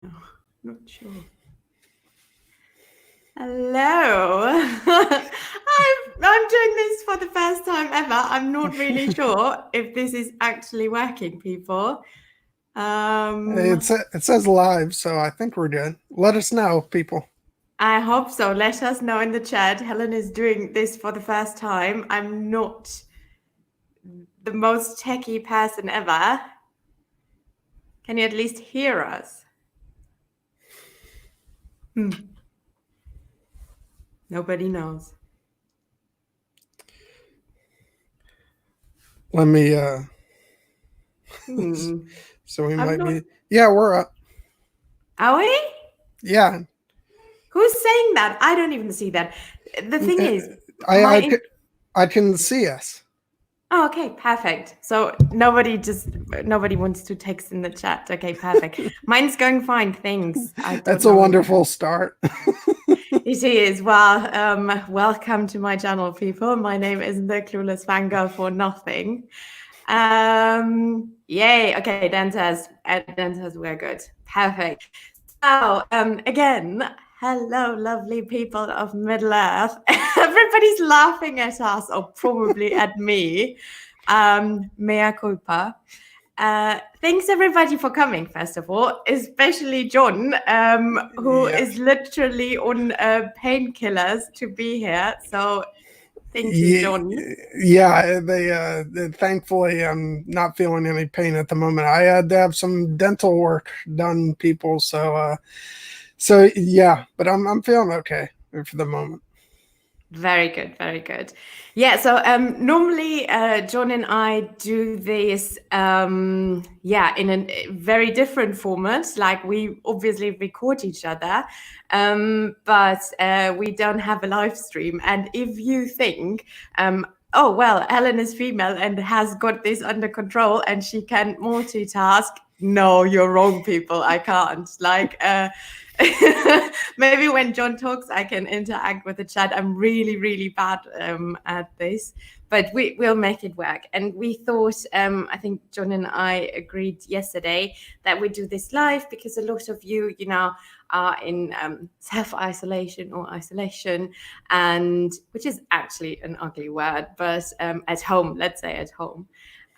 Not sure. Hello. I'm doing this for the first time ever. I'm not really sure if this is actually working, people. It says live, so I think we're good. Let us know, people. I hope so. Let us know in the chat. Helen is doing this for the first time. I'm not the most techie person ever. Can you at least hear us? Nobody knows. Let me Hmm. so we I'm might not. be. Yeah, we're up. Are we? Yeah. Who's saying that? I don't even see that. The thing is, I I can see us. oh, okay, perfect. So nobody wants to text in the chat. Okay, perfect. Mine's going fine. Thanks. I don't That's a know. wonderful start. It is. Well, welcome to my channel, people. My name is the Clueless Fangirl for nothing. Yay. Okay, Dan says we're good. Perfect. So, again, hello, lovely people of Middle Earth. Everybody's laughing at us, or probably at me. Mea culpa. Thanks everybody for coming, first of all, especially John, who is literally on painkillers to be here. So thank you, John. Yeah, they thankfully I'm not feeling any pain at the moment. I had to have some dental work done, people, so yeah, but I'm feeling okay for the moment. Very good, very good. Yeah, so normally John and I do this, in a very different format. Like we obviously record each other, but we don't have a live stream. And if you think, oh, well, Ellen is female and has got this under control and she can multitask, no, you're wrong, people. I can't. Like, maybe when John talks, I can interact with the chat. I'm really, really bad at this, but we'll make it work. And we thought, I think John and I agreed yesterday that we do this live because a lot of you, are in self-isolation or isolation, and which is actually an ugly word, but at home, let's say at home.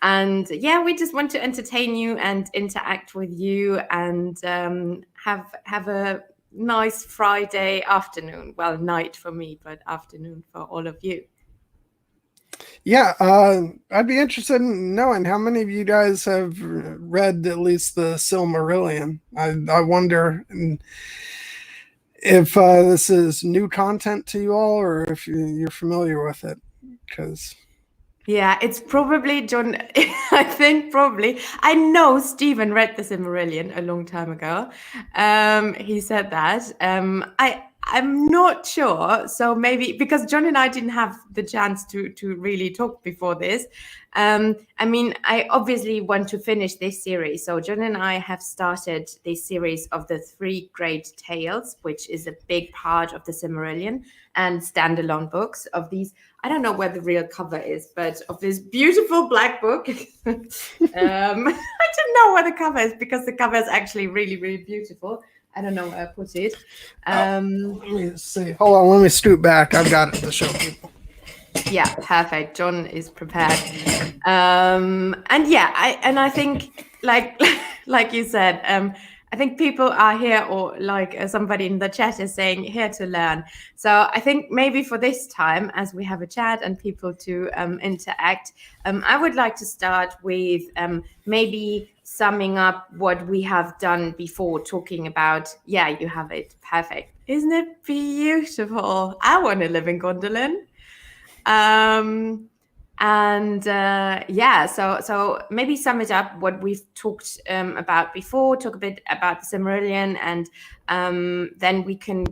And yeah, we just want to entertain you and interact with you and have a nice Friday afternoon. Well, night for me, but afternoon for all of you. Yeah, I'd be interested in knowing how many of you guys have read at least the Silmarillion. I wonder if this is new content to you all, or if you're familiar with it, because Yeah, it's probably John. I think probably. I know Stephen read the Silmarillion a long time ago. He said that. I'm not sure. So maybe because John and I didn't have the chance to really talk before this. I mean, I obviously want to finish this series. So John and I have started this series of the three great tales, which is a big part of the Silmarillion and standalone books of these. I don't know where the real cover is, but of this beautiful black book. I don't know where the cover is because the cover is actually really, really beautiful. I don't know where I put it. let me see. Hold on, let me scoot back. I've got it to show people. Yeah, perfect. John is prepared. And yeah, I think like you said, I think people are here, or like somebody in the chat is saying, here to learn. So I think maybe for this time, as we have a chat and people to interact, I would like to start with maybe summing up what we have done before, talking about, yeah, you have it. Perfect. Isn't it beautiful? I want to live in Gondolin. So maybe sum it up what we've talked about before, talk a bit about the Silmarillion, and then we can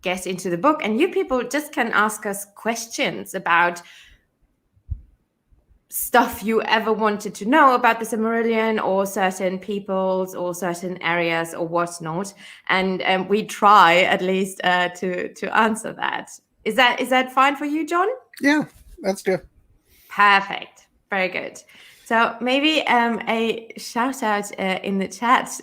get into the book. And you people just can ask us questions about stuff you ever wanted to know about the Silmarillion, or certain peoples, or certain areas, or whatnot. And we try at least to answer that. Is that fine for you, John? Yeah, that's good. Perfect. Very good. So maybe a shout out in the chat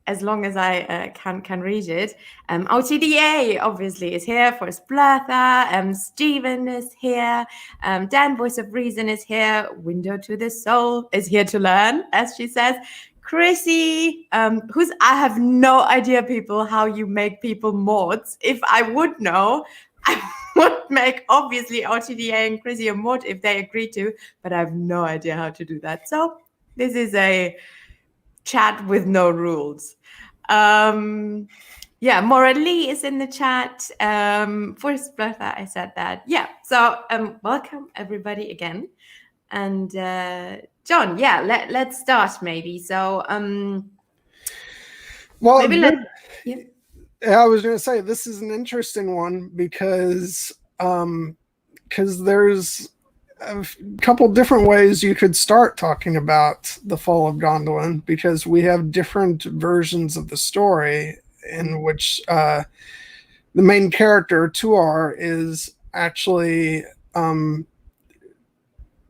as long as I can read it. OTDA obviously is here for Splatha. Stephen is here. Dan, Voice of Reason, is here. Window to the Soul is here to learn, as she says. Chrissy, I have no idea, people, how you make people mods. If I would know, I would make obviously OTDA and Chrissy a mod if they agree to, but I have no idea how to do that. So this is a chat with no rules. Yeah, Maura Lee is in the chat. For Splatha, I said that. Yeah, so welcome everybody again. And John, yeah, let's start maybe. So well, maybe I was going to say this is an interesting one because there's a couple different ways you could start talking about the Fall of Gondolin, because we have different versions of the story in which the main character Tuar is actually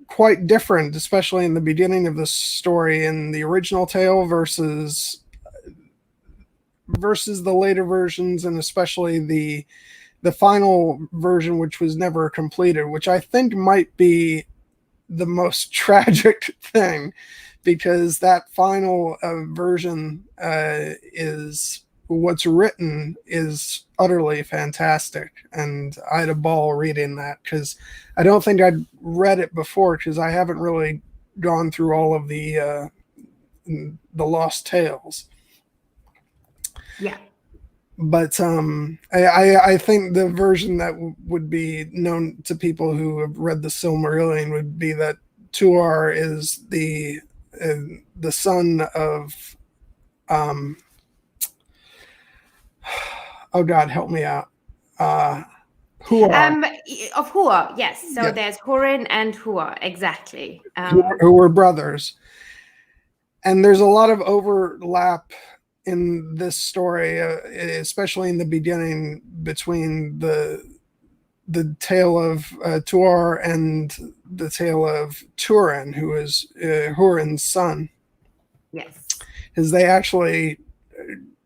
quite different, especially in the beginning of the story in the original tale versus the later versions, and especially the final version, which was never completed, which I think might be the most tragic thing, because that final version is what's written is utterly fantastic, and I had a ball reading that, because I don't think I'd read it before, because I haven't really gone through all of the Lost Tales. Yeah. But I think the version that would be known to people who have read the Silmarillion would be that Tuar is the son of oh God, help me out. Huar. Of Huar, yes. So yeah. There's Hurin and Huar, exactly. Who were brothers. And there's a lot of overlap in this story, especially in the beginning, between the tale of Tuar and the tale of Turin, who is Hurin's son. Yes. Because they actually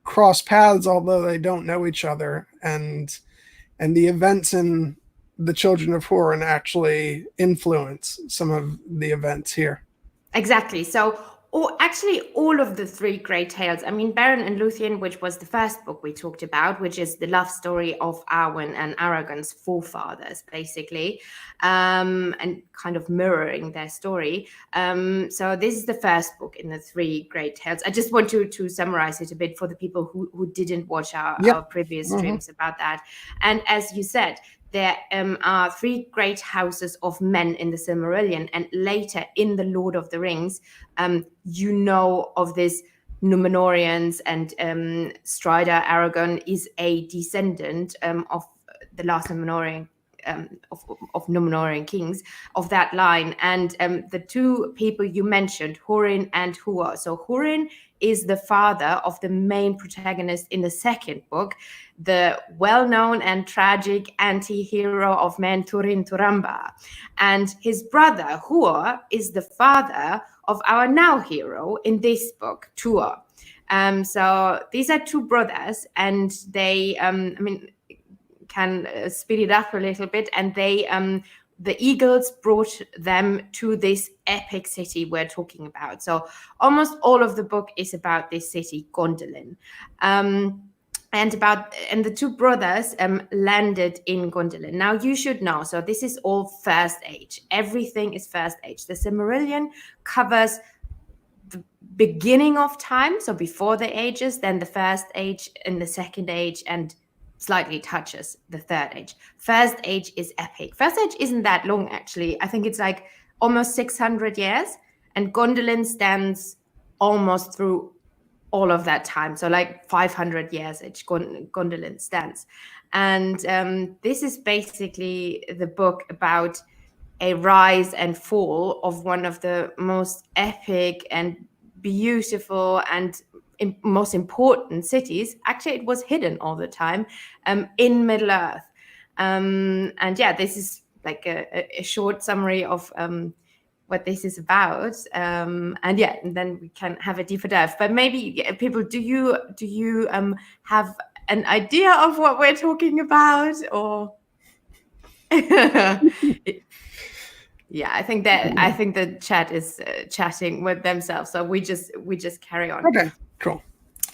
cross paths, although they don't know each other, and the events in the Children of Hurin actually influence some of the events here. Exactly. So actually all of the three great tales, I mean, Beren and Luthien, which was the first book we talked about, which is the love story of Arwen and Aragorn's forefathers, basically, and kind of mirroring their story. So this is the first book in the three great tales. I just want to summarize it a bit for the people who didn't watch our previous streams about that. And as you said, there are three great houses of men in the Silmarillion, and later in the Lord of the Rings, you know of this Númenóreans, and Strider Aragorn is a descendant of the last Númenórean of Númenórean kings of that line. And the two people you mentioned, Hurin and Huar. So Hurin is the father of the main protagonist in the second book, the well-known and tragic anti-hero of men, Turin Turamba. And his brother, Huar, is the father of our now hero in this book, Tuar. So these are two brothers, and they, can speed it up a little bit, and they the eagles brought them to this epic city we're talking about. So almost all of the book is about this city, Gondolin. And the two brothers landed in Gondolin. Now you should know, so this is all First Age. Everything is First Age. The Silmarillion covers the beginning of time, so before the ages, then the First Age and the Second Age, and slightly touches the Third Age. First Age is epic. First Age isn't that long, actually. I think it's like almost 600 years, and Gondolin stands almost through all of that time. So like 500 years Gondolin stands. And this is basically the book about a rise and fall of one of the most epic and beautiful and most important cities. Actually, it was hidden all the time in Middle Earth. And yeah, this is like a short summary of what this is about, and then we can have a deeper dive. But maybe people, do you have an idea of what we're talking about, or? Yeah, I think the chat is chatting with themselves, so we just carry on. Okay, cool.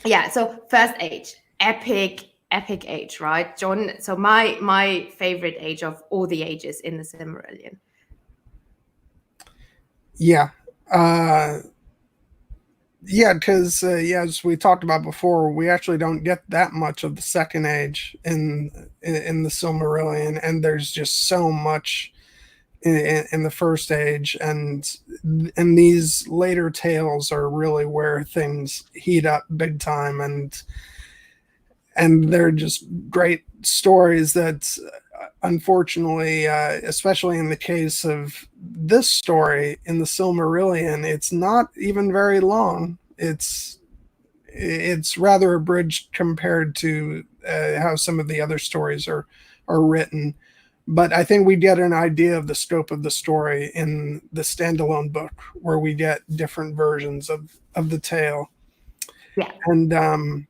Yeah, so first age, epic age, right, John? So my favorite age of all the ages in the Silmarillion. Yeah. Yeah, because as we talked about before, we actually don't get that much of the second age in the Silmarillion, and there's just so much in the first age, and these later tales are really where things heat up big time, and they're just great stories that unfortunately, especially in the case of this story in the Silmarillion, it's not even very long. It's rather abridged compared to how some of the other stories are written. But I think we get an idea of the scope of the story in the standalone book, where we get different versions of the tale. Yeah. And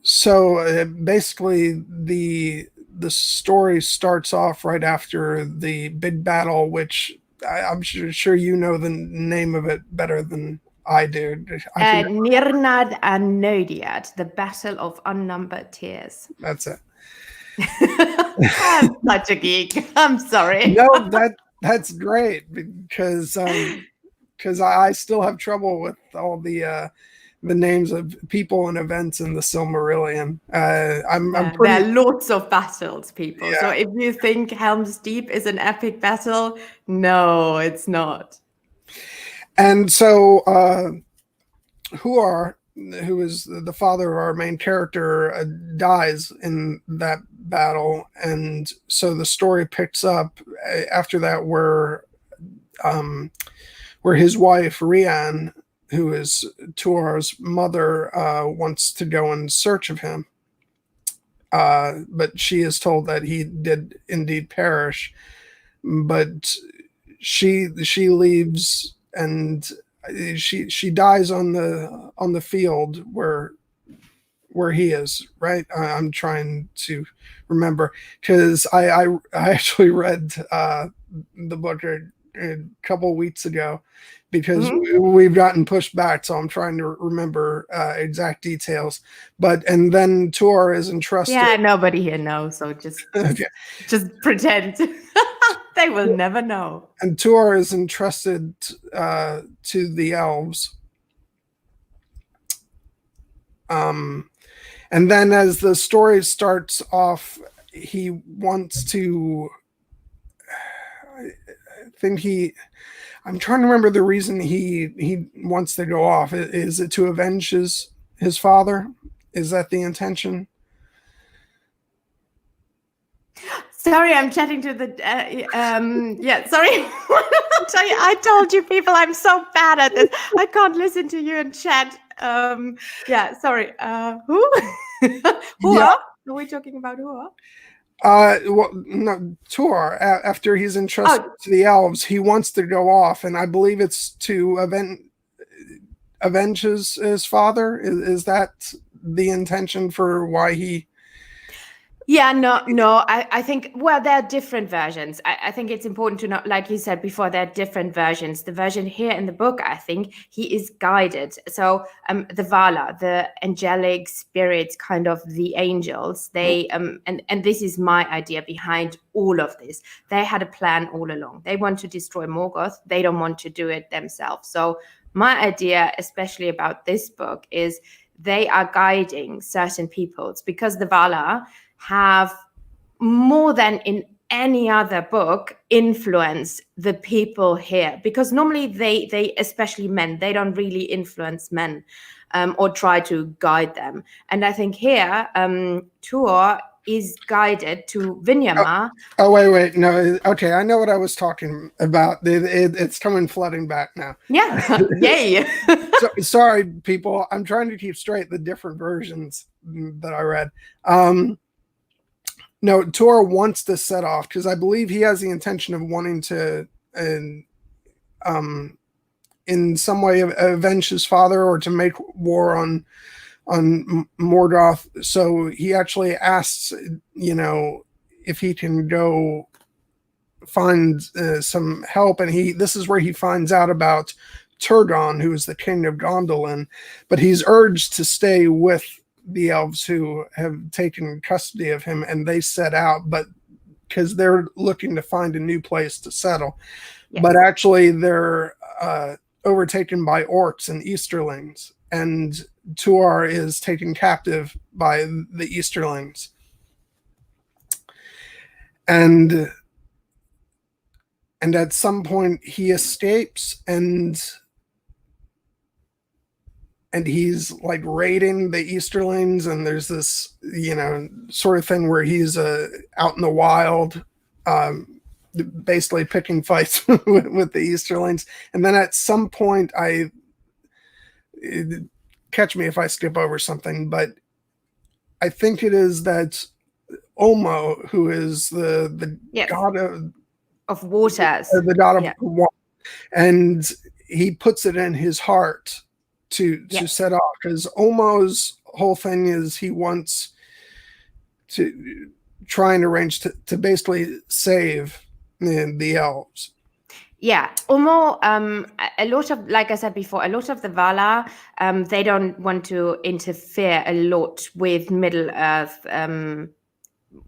so basically, the story starts off right after the big battle, which I'm sure you know the name of it better than I do. Nirnad and Nodiad, the Battle of Unnumbered Tears. That's it. I'm such a geek. I'm sorry. No, that's great, because I still have trouble with all the names of people and events in the Silmarillion. I'm pretty. There are lots of battles, people. Yeah. So if you think Helm's Deep is an epic battle, no, it's not. And so Huar, who is the father of our main character, dies in that battle, and so the story picks up after that, where his wife Rian, who is Tuar's mother, wants to go in search of him, but she is told that he did indeed perish. But she leaves, and she dies on the field where he is, right? I'm trying to remember, because I actually read the book a couple weeks ago, because we've gotten pushed back, so I'm trying to remember exact details. And then Tuar is entrusted. Yeah, nobody here knows, so just pretend. They will never know. And Tuar is entrusted to the elves. And then as the story starts off, he wants to. I'm trying to remember the reason he wants to go off. Is it to avenge his father? Is that the intention? Sorry, I'm chatting to the. Yeah, sorry. I told you, people, I'm so bad at this. I can't listen to you and chat. Yeah, sorry. Who? Who? Yeah. Are we talking about who? Well, no, Tuar, after he's entrusted to the elves, he wants to go off, and I believe it's to avenge his father. Is that the intention for why he? Yeah, no. I think, well, there are different versions. I think it's important to know, like you said before, there are different versions. The version here in the book, I think he is guided. So the Vala, the angelic spirits, kind of the angels, they and this is my idea behind all of this. They had a plan all along. They want to destroy Morgoth. They don't want to do it themselves. So my idea, especially about this book, is they are guiding certain peoples, because the Vala have, more than in any other book, influence the people here, because normally they especially men, they don't really influence men or try to guide them. And I think here Tuor is guided to Vinyama. Oh, wait, no, okay, I know what I was talking about. It's coming flooding back now. Yeah. Yay. Sorry, people, I'm trying to keep straight the different versions that I read. No, Tor wants to set off because I believe he has the intention of wanting to, in some way, avenge his father or to make war on Morgoth. So he actually asks, if he can go find some help, and this is where he finds out about Turgon, who is the king of Gondolin, but he's urged to stay with the elves who have taken custody of him, and they set out, but because they're looking to find a new place to settle. Yes. But actually they're overtaken by orcs and Easterlings, and Tuar is taken captive by the Easterlings. And at some point he escapes, and he's like raiding the Easterlings, and there's this, sort of thing where he's out in the wild, basically picking fights with the Easterlings. And then at some point, catch me if I skip over something, but I think it is that Olmo, who is the god of waters, the god of water, and he puts it in his heart to set off, because Olmo's whole thing is he wants to try and arrange to basically save the elves. Yeah, Olmo, a lot of, like I said before, a lot of the Valar, they don't want to interfere a lot with Middle Earth,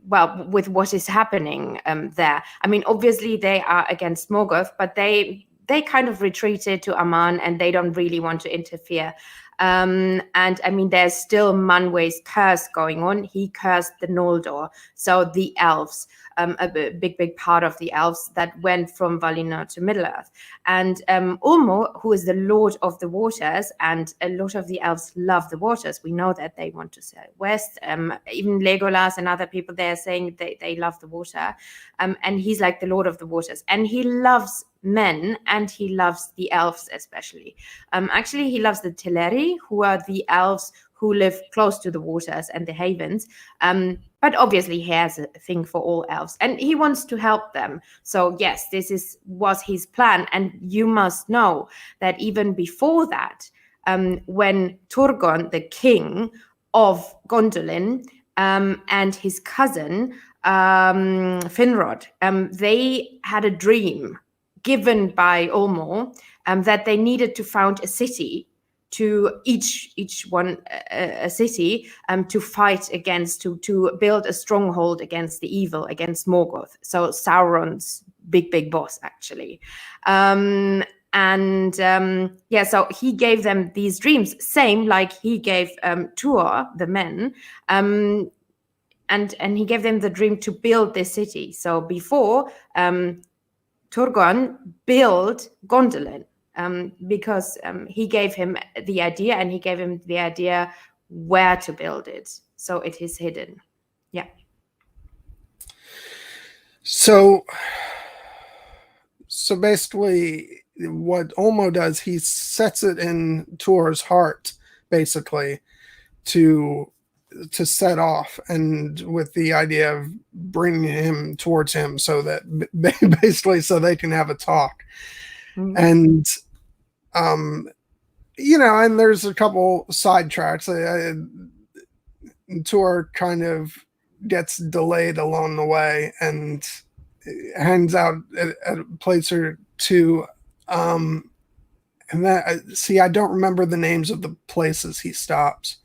with what is happening there. I mean, obviously they are against Morgoth, but they kind of retreated to Aman, and they don't really want to interfere. And I mean, there's still Manwë's curse going on. He cursed the Noldor, so the elves, a big part of the elves that went from Valinor to Middle-earth. And Ulmo, who is the Lord of the Waters, and a lot of the elves love the waters. We know that they want to sail west. Even Legolas and other people, they are saying they love the water. And he's like the Lord of the Waters. And he loves men, and he loves the elves especially. Actually, he loves the Teleri, who are the elves who live close to the waters and the havens. But obviously he has a thing for all elves, and he wants to help them. So yes, this was his plan. And you must know that even before that, when Turgon, the king of Gondolin, and his cousin Finrod, they had a dream given by Ulmo, that they needed to found a city, to each one a city, to fight against, to build a stronghold against the evil, against Morgoth. So Sauron's big boss, actually. So he gave them these dreams, same like he gave Tuor the men, and he gave them the dream to build this city. So before Turgon built Gondolin, because he gave him the idea, and he gave him the idea where to build it. So it is hidden. Yeah. So basically what Ulmo does, he sets it in Tuor's heart, basically, to set off, and with the idea of bringing him towards him, so that basically so they can have a talk. Mm-hmm. And and there's a couple sidetracks. Tuor kind of gets delayed along the way and hangs out at a place or two. And that, I don't remember the names of the places he stops.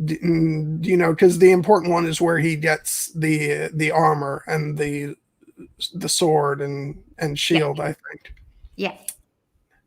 Because the important one is where he gets the armor and the sword and shield, I think. Yeah.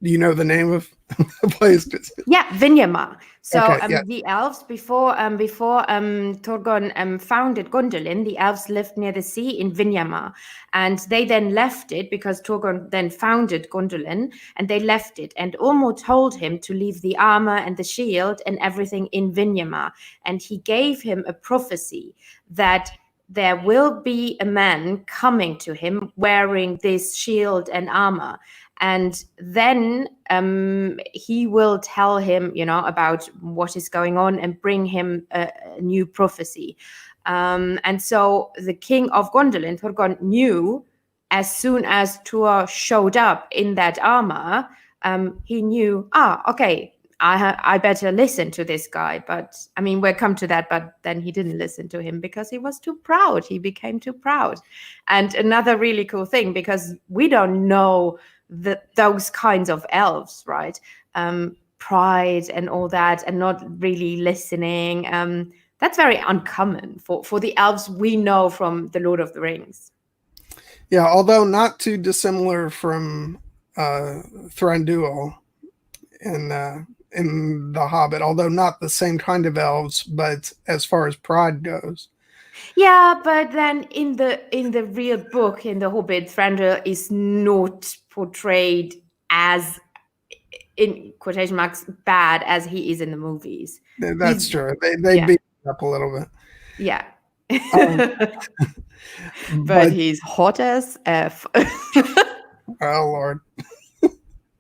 Do you know the name of the place? Yeah, Vinyama. So okay, the elves, before Turgon founded Gondolin, the elves lived near the sea in Vinyama, and they then left it because Turgon then founded Gondolin, and they left it. And Ulmo told him to leave the armor and the shield and everything in Vinyama, and he gave him a prophecy that there will be a man coming to him wearing this shield and armor. And then he will tell him, about what is going on and bring him a new prophecy. And so the king of Gondolin, Turgon, knew as soon as Tuor showed up in that armor, he knew, okay, I better listen to this guy. But I mean, we'll come to that. But then he didn't listen to him because he was too proud. He became too proud. And another really cool thing, because we don't know those kinds of elves, right? Pride and all that, and not really listening. That's very uncommon for the elves we know from The Lord of the Rings. Yeah, although not too dissimilar from Thranduil in The Hobbit, although not the same kind of elves, but as far as pride goes. Yeah, but then in the real book, in The Hobbit, Thranduil is not portrayed as, in quotation marks, bad as he is in the movies. That's true. They beat him up a little bit. Yeah. But he's hot as F. Oh, Lord.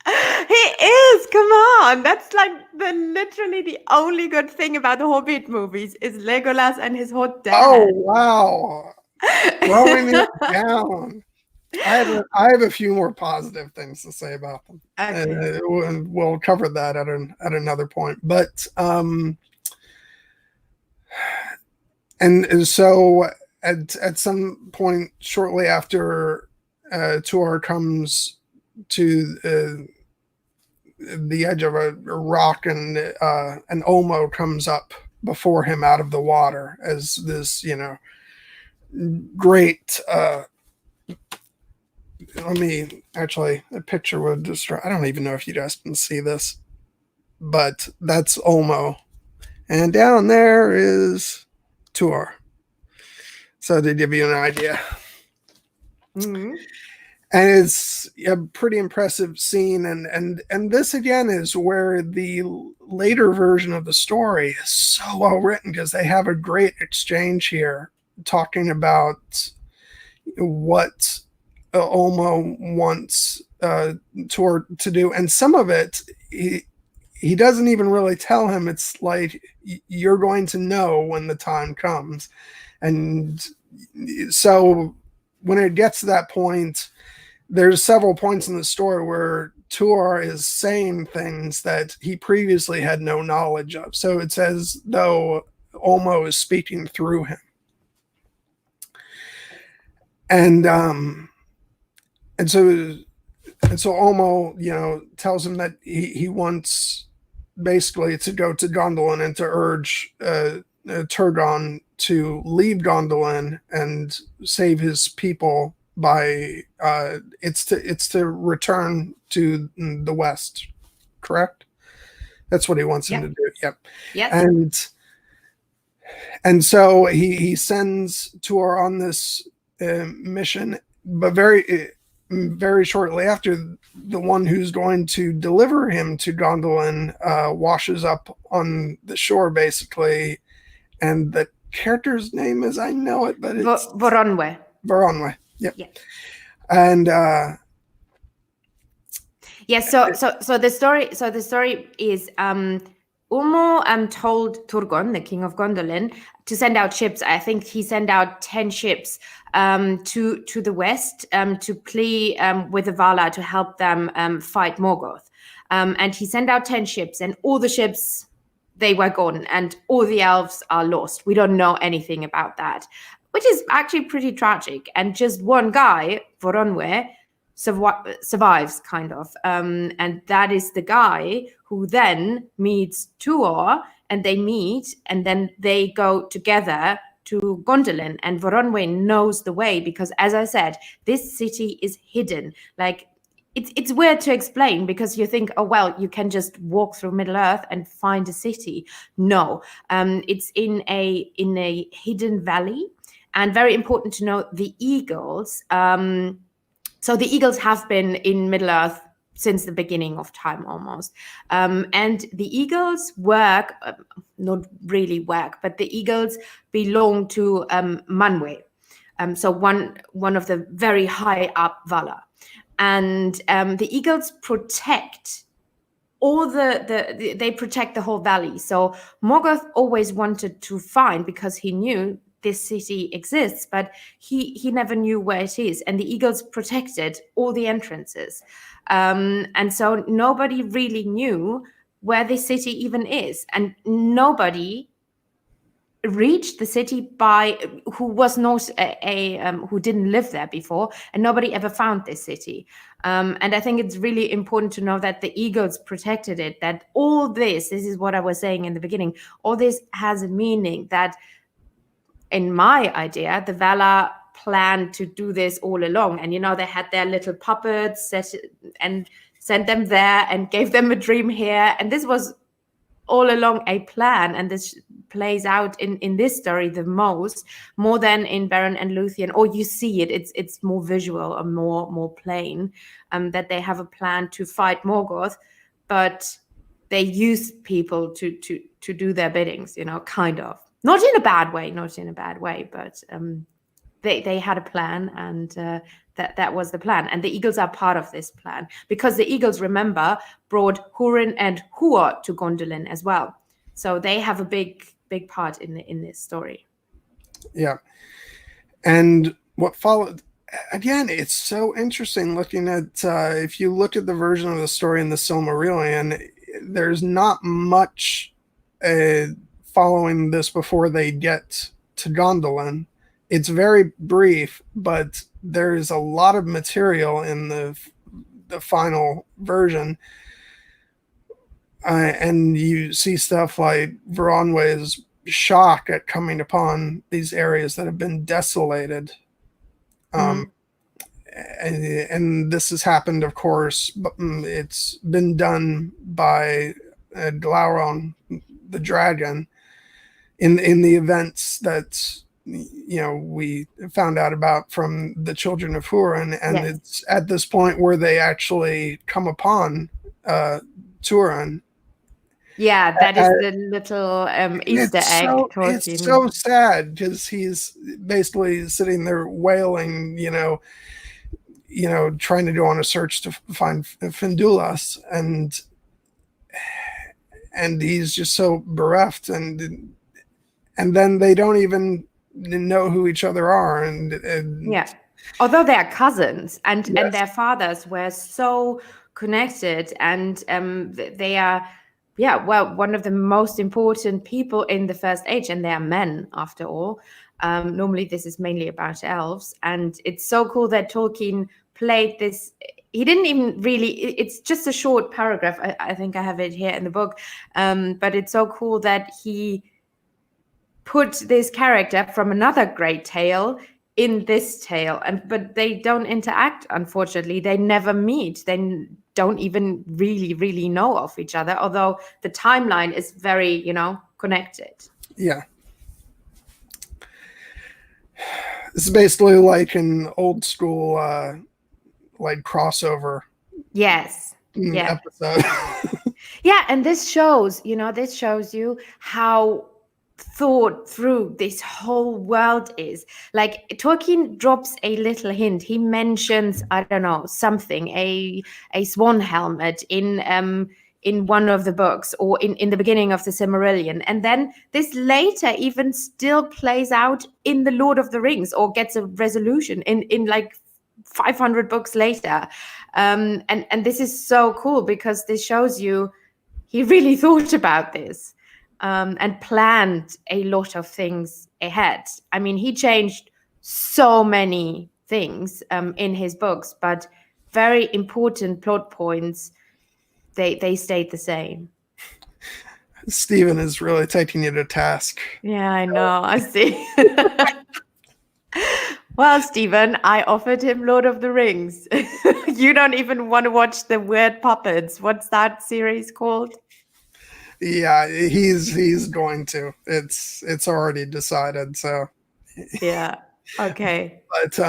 He is, come on. That's like literally the only good thing about the Hobbit movies is Legolas and his hot dad. Oh, wow. Throwing it down. I have a few more positive things to say about them. Okay. We'll cover that at another point. But and so at some point shortly after Tuor comes to the edge of a rock, and an Olmo comes up before him out of the water as this, great. Let me actually, a picture would destroy. I don't even know if you guys can see this, but that's Olmo, and down there is Tuor. So to give you an idea. Mm-hmm. And it's a pretty impressive scene, and this again is where the later version of the story is so well written, because they have a great exchange here talking about what Olmo wants Tuor to do, and some of it he doesn't even really tell him. It's like, you're going to know when the time comes. And so when it gets to that point, there's several points in the story where Tuor is saying things that he previously had no knowledge of. So it's as though Olmo is speaking through him. And so Olmo, tells him that he wants basically to go to Gondolin and to urge Turgon to leave Gondolin and save his people by it's to return to the west, correct? That's what he wants him to do. Yep. Yes. And so he sends Tuor on this mission, but very shortly after, the one who's going to deliver him to Gondolin washes up on the shore, basically, and the character's name is, I know it, but it's Voronwe. Yep. Yeah. And so the story is Ulmo told Turgon, the king of Gondolin, to send out ships. I think he sent out 10 ships to the west to plea with the Valar to help them fight Morgoth. And he sent out 10 ships, and all the ships, they were gone, and all the elves are lost. We don't know anything about that, which is actually pretty tragic. And just one guy, Voronwe, survives, kind of. And that is the guy who then meets Tuor, and they meet, and then they go together to Gondolin. And Voronwe knows the way, because, as I said, this city is hidden. Like, it's weird to explain, because you think, oh, well, you can just walk through Middle-earth and find a city. No, it's in a hidden valley. And very important to note, the eagles. So the eagles have been in Middle-earth since the beginning of time, almost. And the eagles work, not really work, but the eagles belong to Manwë. So one of the very high up Valar. and the eagles protect all they protect the whole valley. So Morgoth always wanted to find, because he knew this city exists, but he never knew where it is, and the eagles protected all the entrances, and so nobody really knew where this city even is, and nobody reached the city who was not who didn't live there before, and nobody ever found this city. And I think it's really important to know that the eagles protected it, that all this is what I was saying in the beginning, all this has a meaning, that in my idea the Valar planned to do this all along, and they had their little puppets and sent them there and gave them a dream here, and this was all along a plan, and this plays out in this story the more than in Beren and Luthien, or you see it's more visual or more plain, that they have a plan to fight Morgoth, but they use people to do their biddings, kind of, not in a bad way, but they had a plan, and that was the plan, and the eagles are part of this plan, because the eagles, remember, brought Hurin and Huor to Gondolin as well, so they have a big part in this story. Yeah, and what followed, again, it's so interesting looking at if you look at the version of the story in the Silmarillion, there's not much following this before they get to Gondolin. It's very brief, but there's a lot of material in the final version. And you see stuff like Veronwe's shock at coming upon these areas that have been desolated. And this has happened, of course, but it's been done by Glauron, the dragon, in the events that we found out about from the children of Hurin, and yes, it's at this point where they actually come upon Turin. Yeah, that is the little Easter egg. It's so sad, because he's basically sitting there wailing, trying to go on a search to find Findulas, and he's just so bereft, and then they don't even know who each other are, and yeah, although they are cousins, and yes, and their fathers were so connected, and they are one of the most important people in the First Age, and they are men after all. Normally this is mainly about elves, and it's so cool that Tolkien played this. He didn't even really, it's just a short paragraph, I think I have it here in the book, but it's so cool that he put this character from another great tale in this tale, but they don't interact, unfortunately. They never meet. They don't even really know of each other, although the timeline is very connected. Yeah, this is basically like an old school like crossover episode. Yeah, and this shows you how thought through this whole world is. Like, Tolkien drops a little hint. He mentions, I don't know, something, a swan helmet in one of the books, or in the beginning of the Silmarillion, and then this later even still plays out in the Lord of the Rings, or gets a resolution in like 500 books later, and this is so cool, because this shows you he really thought about this. And planned a lot of things ahead. I mean, he changed so many things in his books, but very important plot points, they stayed the same. Stephen is really taking you to task. Yeah, I know. I see. Well, Stephen, I offered him Lord of the Rings. You don't even want to watch the weird puppets. What's that series called? Yeah, he's going to. It's already decided. So yeah, okay. But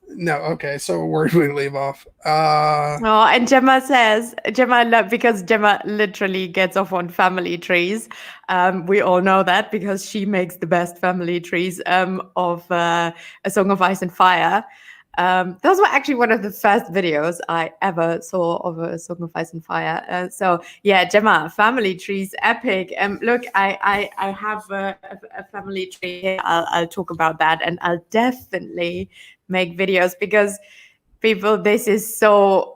no, okay. So where do we leave off? And Gemma says, because Gemma literally gets off on family trees. We all know that, because she makes the best family trees of A Song of Ice and Fire. Those were actually one of the first videos I ever saw of a Song of Ice and Fire. So yeah, Gemma, family trees, epic. Look, I have a family tree here. I'll talk about that, and I'll definitely make videos because people, this is so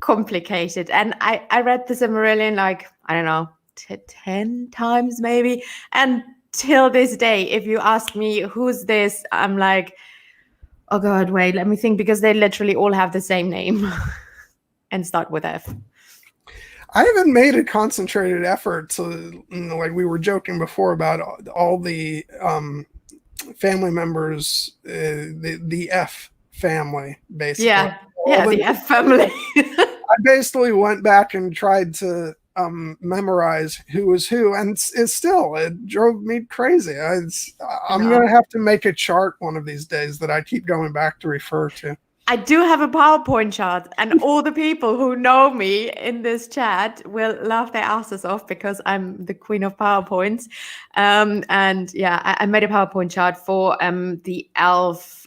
complicated. And I read the Silmarillion like, I don't know, 10 times maybe. And till this day, if you ask me who's this, I'm like, oh God, wait, let me think, because they literally all have the same name and start with F. I haven't made a concentrated effort to, like we were joking before about all the family members, the F family, basically. Yeah, the F family. I basically went back and tried to memorize who was who, and it drove me crazy. I'm going to have to make a chart one of these days that I keep going back to refer to. I do have a PowerPoint chart, and all the people who know me in this chat will laugh their asses off because I'm the queen of PowerPoints. And yeah, I made a PowerPoint chart for the elf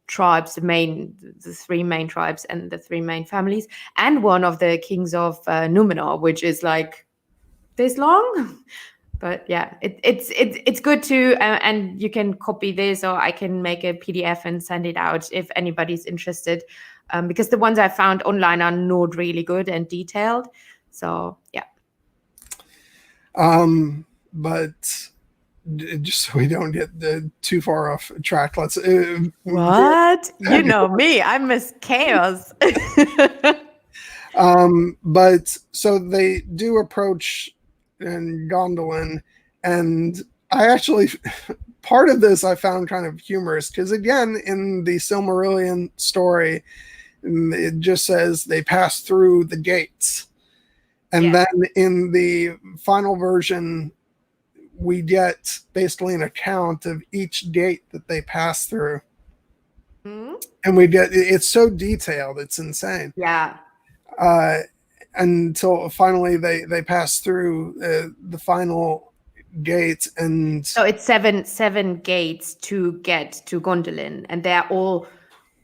tribes, the three main tribes and the three main families, and one of the kings of Numenor, which is like this long. But yeah, it's good to, and you can copy this, or I can make a PDF and send it out if anybody's interested, because the ones I found online are not really good and detailed. So yeah. But just so we don't get too far off track, let's. What? You know me, I miss chaos. But so they do approach Gondolin, and I actually part of this I found kind of humorous because again in the Silmarillion story it just says they pass through the gates, and then in the final version we get basically an account of each gate that they pass through. Mm-hmm. And we get, it's so detailed, it's insane. Yeah. Until finally they pass through the final gate, and so it's seven gates to get to Gondolin, and they're all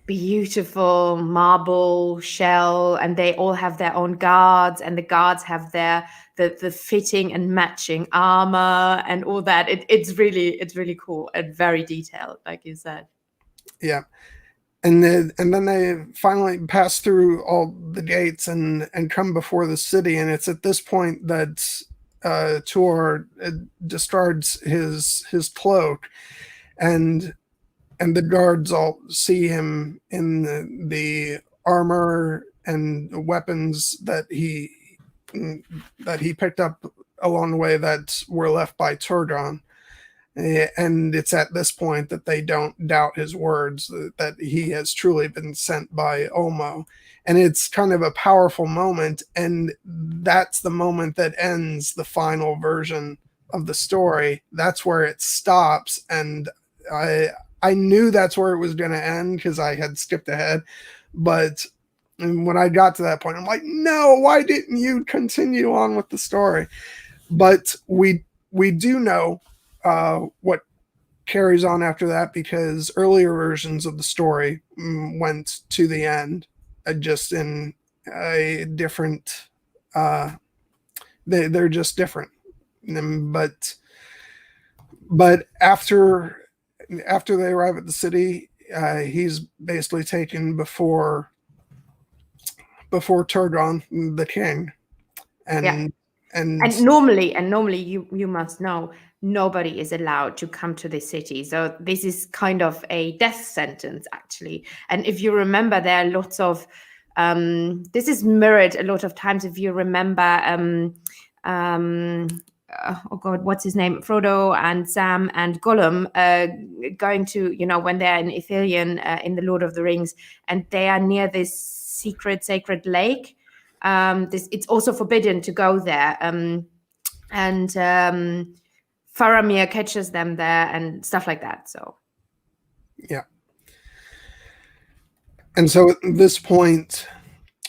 beautiful marble shell, and they all have their own guards, and the guards have their the fitting and matching armor and all that. It's really cool and very detailed, like you said. Yeah. And then they finally pass through all the gates and come before the city, and it's at this point that Tuor discards his cloak, and the guards all see him in the armor and weapons that he picked up along the way that were left by Turgon. And it's at this point that they don't doubt his words, that he has truly been sent by Olmo. And it's kind of a powerful moment, and that's the moment that ends the final version of the story. That's where it stops, and I knew that's where it was going to end because I had skipped ahead. But when I got to that point, I'm like, no, why didn't you continue on with the story? But we do know what carries on after that, because earlier versions of the story went to the end, just in a different. They're just different, but after they arrive at the city, he's basically taken before Turgon, the king, and normally you must know nobody is allowed to come to this city. So this is kind of a death sentence, actually. And if you remember, there are lots of this is mirrored a lot of times. If you remember, oh God, what's his name? Frodo and Sam and Gollum going to, when they're in Ithilien in the Lord of the Rings, and they are near this secret sacred lake. It's also forbidden to go there. And Faramir catches them there and stuff like that. So, yeah. And so at this point,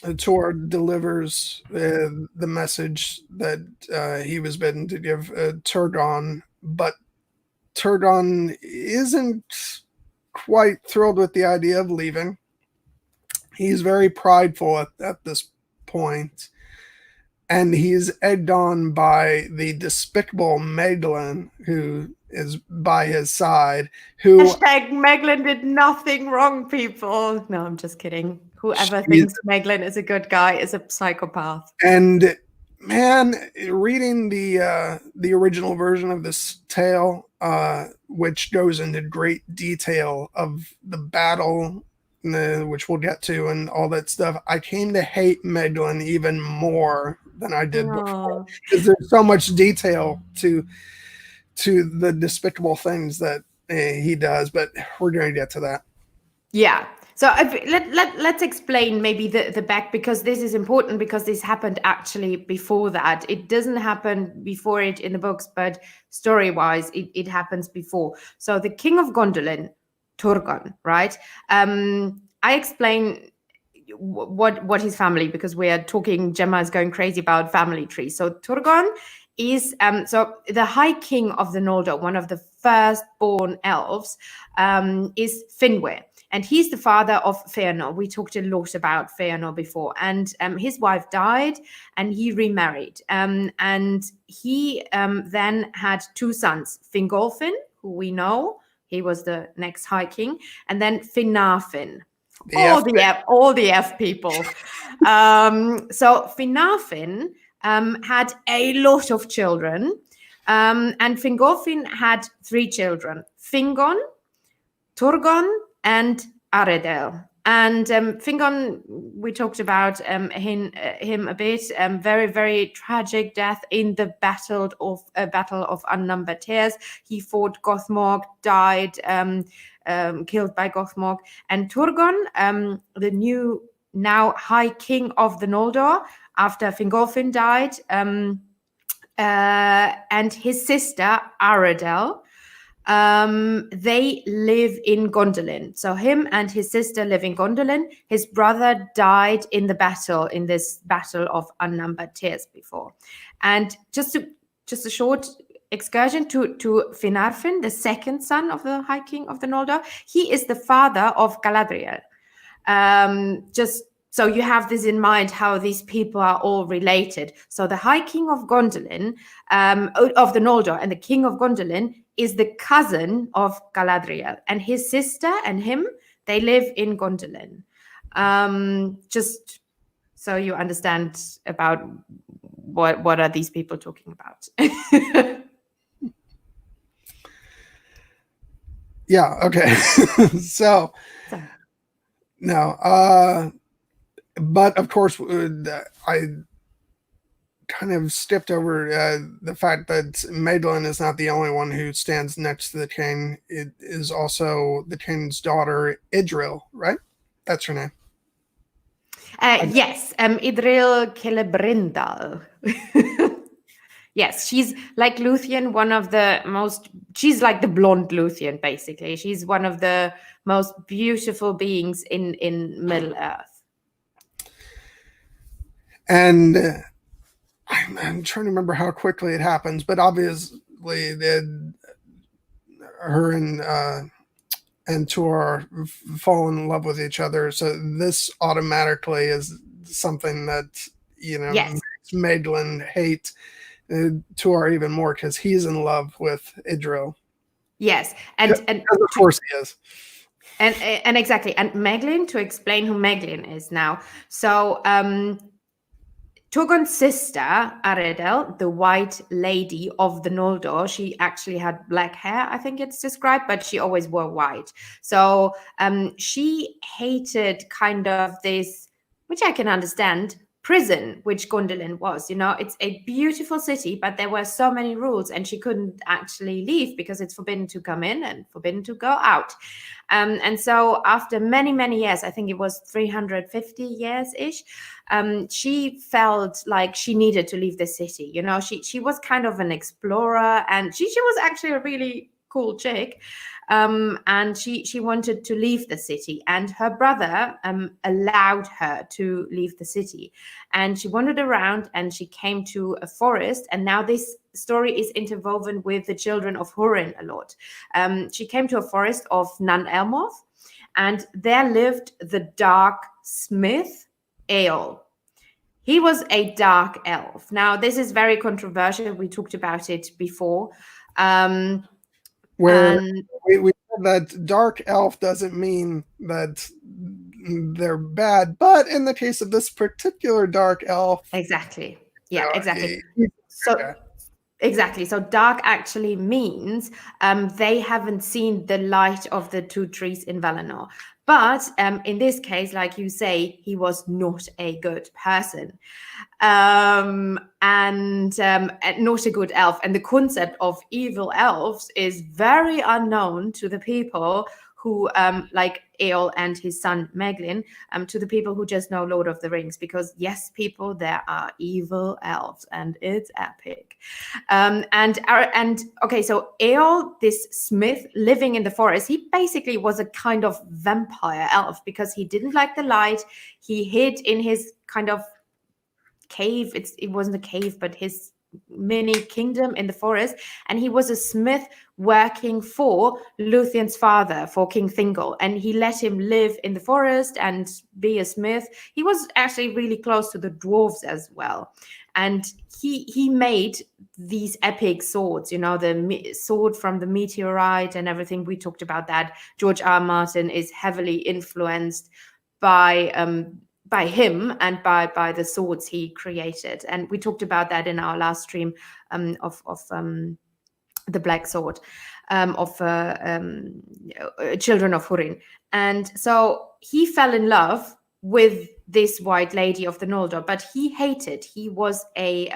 Tuor delivers the message that he was bidden to give Turgon, but Turgon isn't quite thrilled with the idea of leaving. He's very prideful at this point, and he's egged on by the despicable Meglin, who is by his side. Who Hashtag Meglin did nothing wrong, people. No, I'm just kidding. Whoever thinks Meglin is a good guy is a psychopath. And man, reading the original version of this tale, which goes into great detail of the battle, which we'll get to, and all that stuff, I came to hate Meglin even more than I did before, because there's so much detail to the despicable things that he does. But we're going to get to that. Yeah. So let's explain maybe the back, because this is important, because this happened actually before that. It doesn't happen before it in the books, but story-wise, it happens before. So the King of Gondolin, Turgon, right? I explain what his family, because we are talking, Gemma is going crazy about family trees. So Turgon is so the High King of the Noldor, one of the first-born elves, is Finwë. And he's the father of Fëanor. We talked a lot about Fëanor before. And his wife died and he remarried. And he then had two sons, Fingolfin, who we know, he was the next High King, and then Finarfin. All the F people. So Finarfin had a lot of children. And Fingolfin had 3 children, Fingon, Turgon, and Aredel. And Fingon, we talked about him a bit. Very, very tragic death in the battle of Unnumbered Tears. He fought Gothmog, died, killed by Gothmog. And Turgon, the new now High King of the Noldor, after Fingolfin died, and his sister Aredel, they live in Gondolin. So him and his sister live in Gondolin. His brother died in this battle of Unnumbered Tears before. And just a short excursion to Finarfin, the second son of the High King of the Noldor. He is the father of Galadriel. Just so you have this in mind, how these people are all related. So the High King of Gondolin, of the Noldor, and the King of Gondolin is the cousin of Galadriel, and his sister and him, they live in Gondolin. Just so you understand about what are these people talking about. Yeah, okay. So no, but of course, I kind of skipped over the fact that Meglin is not the only one who stands next to the king. It is also the king's daughter, Idril, right? That's her name. Yes, Idril Celebrindal. Yes, she's like Luthien, she's like the blonde Luthien, basically. She's one of the most beautiful beings in Middle-earth. And I'm trying to remember how quickly it happens, but obviously her and Tuor fall in love with each other. So this automatically is something that, makes Meglin hate Tuor even more, because he's in love with Idril. Yes, and of course he is. And exactly, and Meglin, to explain who Meglin is now. So Turgon's sister, Aredel, the White Lady of the Noldor, she actually had black hair, I think it's described, but she always wore white. So she hated kind of this, which I can understand, prison, which Gondolin was. It's a beautiful city, but there were so many rules, and she couldn't actually leave because it's forbidden to come in and forbidden to go out. And so after many, many years, I think it was 350 years-ish, she felt like she needed to leave the city. She was kind of an explorer, and she was actually a really cool chick. and she wanted to leave the city, and her brother allowed her to leave the city. And she wandered around, and she came to a forest. And now this story is interwoven with the children of Hurin a lot. She came to a forest of Nan Elmoth, and there lived the dark smith Eol. He was a dark elf. Now, this is very controversial. We talked about it before. Where we said that dark elf doesn't mean that they're bad, but in the case of this particular dark elf, exactly. Yeah, you know, exactly. Exactly. So dark actually means they haven't seen the light of the two trees in Valinor. But in this case, like you say, he was not a good person, and not a good elf. And the concept of evil elves is very unknown to the people who, like Eol and his son Meglin, to the people who just know Lord of the Rings. Because yes, people, there are evil elves, and it's epic. And okay, so Eol, this smith living in the forest, he basically was a kind of vampire elf because he didn't like the light. He hid in his kind of cave. It wasn't a cave, but his mini kingdom in the forest. And he was a smith working for Lúthien's father, for King Thingol, and he let him live in the forest and be a smith. He was actually really close to the dwarves as well, and he made these epic swords, you know, the sword from the meteorite and everything. We talked about that. George R. Martin is heavily influenced by him and by the swords he created, and we talked about that in our last stream of the Black Sword, of Children of Hurin. And so he fell in love with this white lady of the Noldor, but he was a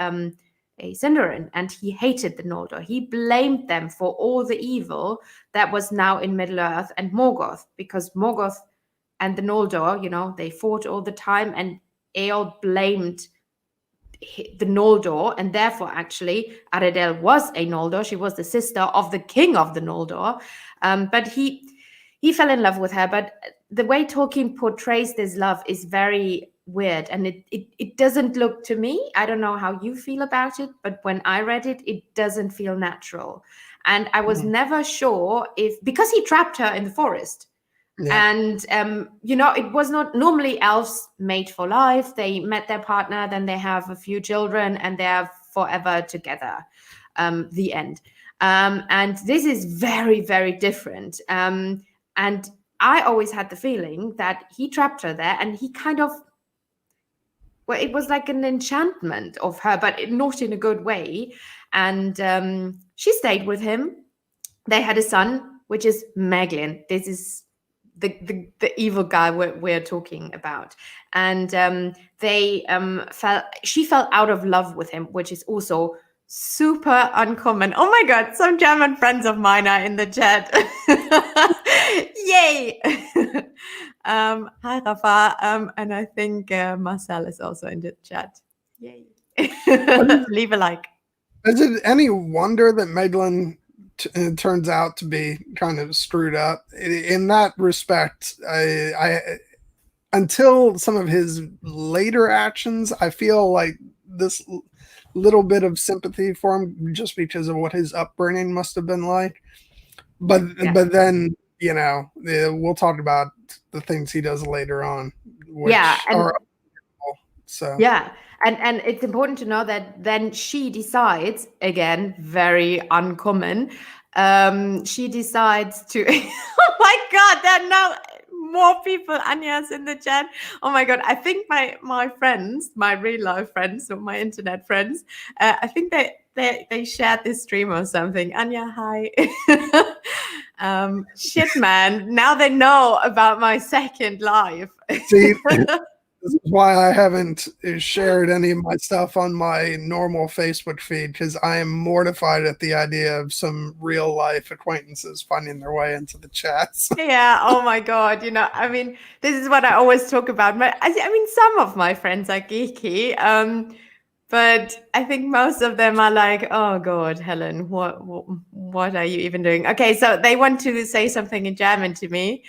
Sindarin, and he hated the Noldor. He blamed them for all the evil that was now in Middle-earth and Morgoth, because Morgoth and the Noldor, you know, they fought all the time, and Eol blamed the Noldor, and therefore actually Aredel was a Noldor. She was the sister of the king of the Noldor, but he fell in love with her. But the way Tolkien portrays this love is very weird, and it doesn't look, to me, I don't know how you feel about it, but when I read it, it doesn't feel natural. And I was never sure because he trapped her in the forest. Yeah. And, you know, it was not normally elves mate for life. They met their partner, then they have a few children, and they're forever together. The end. And this is very, very different. And I always had the feeling that he trapped her there, and he kind of, well, it was like an enchantment of her, but not in a good way. And she stayed with him. They had a son, which is Meglin. This is the evil guy we're talking about. And she fell out of love with him, which is also super uncommon. Oh my God, some German friends of mine are in the chat. Yay. Hi Rafa, and I think Marcel is also in the chat. Yay. Leave a like. Is it any wonder that Meglin turns out to be kind of screwed up in that respect? I until some of his later actions, I feel like this little bit of sympathy for him just because of what his upbringing must have been like. But then, you know, we'll talk about the things he does later on, which are so. Yeah. And it's important to know that then she decides, again, very uncommon, she decides to, oh my God, there are now more people. Anya's in the chat. Oh my God, I think my friends, my real life friends, or my internet friends, I think they shared this stream or something. Anya, hi. Shit, man, now they know about my second life. See, this is why I haven't shared any of my stuff on my normal Facebook feed, because I am mortified at the idea of some real life acquaintances finding their way into the chats. Yeah. Oh my God. You know, I mean, this is what I always talk about. I mean, some of my friends are geeky, But I think most of them are like, "Oh God, Helen, what are you even doing?" Okay, so they want to say something in German to me.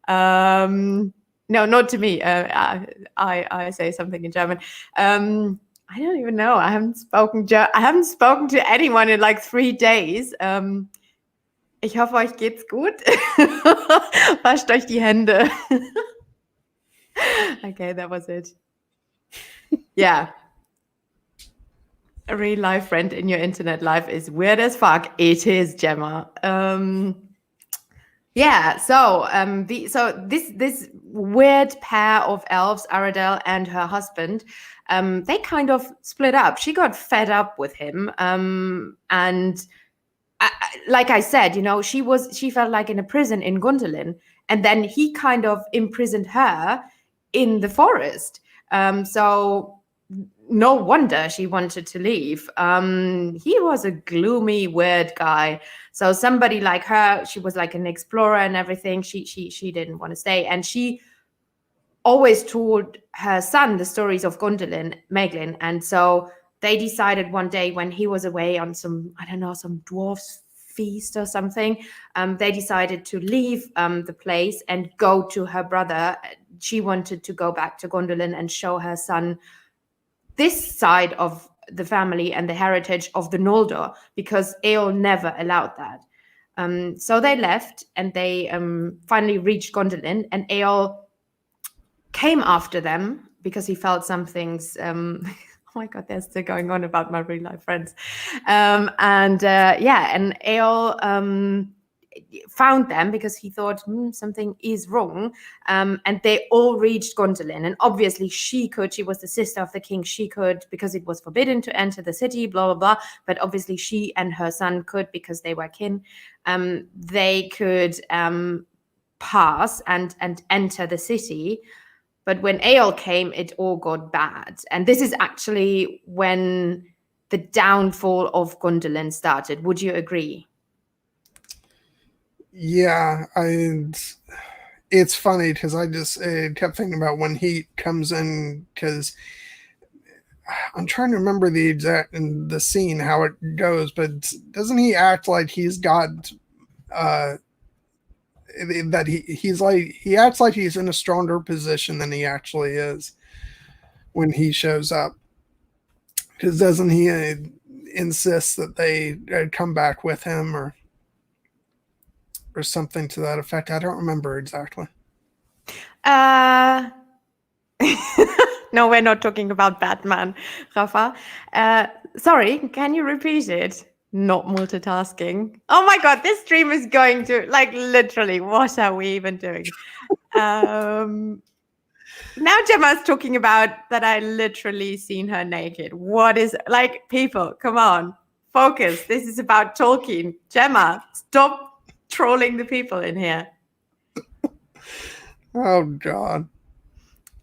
No, not to me. I say something in German. I don't even know. I haven't spoken to anyone in like 3 days. Ich hoffe, euch geht's gut. Wascht euch die Hände. Okay, that was it. Yeah. A real life friend in your internet life is weird as fuck. It is, Gemma. Yeah, so this weird pair of elves, Aradel and her husband, they kind of split up. She got fed up with him, and like I said, she felt like in a prison in Gondolin, and then he kind of imprisoned her in the forest. So no wonder she wanted to leave. He was a gloomy, weird guy. So somebody like her, she was like an explorer and everything. She didn't want to stay, and she always told her son the stories of Gondolin, Meglin, and so they decided one day when he was away on some, I don't know, some dwarf's feast or something, they decided to leave the place and go to her brother. She wanted to go back to Gondolin and show her son this side of the family and the heritage of the Noldor, because Eol never allowed that. So they left, and they finally reached Gondolin, and Eol came after them because he felt some things. Oh my God, they're still going on about my real life friends. And Eol found them because he thought something is wrong. And they all reached Gondolin. And obviously she was the sister of the king. She could, because it was forbidden to enter the city, blah, blah, blah. But obviously she and her son could, because they were kin. They could pass and enter the city. But when Eol came, it all got bad. And this is actually when the downfall of Gondolin started. Would you agree? Yeah, it's funny because I just kept thinking about when he comes in, because I'm trying to remember the scene, how it goes, but doesn't he act like he's got that he acts like he's in a stronger position than he actually is when he shows up? Because doesn't he insist that they come back with him, or something to that effect? I don't remember exactly. No, we're not talking about Batman, Rafa. Sorry, can you repeat it? Not multitasking. Oh my God, this stream is going to, like, literally, what are we even doing? Now Gemma's talking about that I literally seen her naked. What is, like, people, come on, focus. This is about Tolkien. Gemma, stop trolling the people in here. Oh God.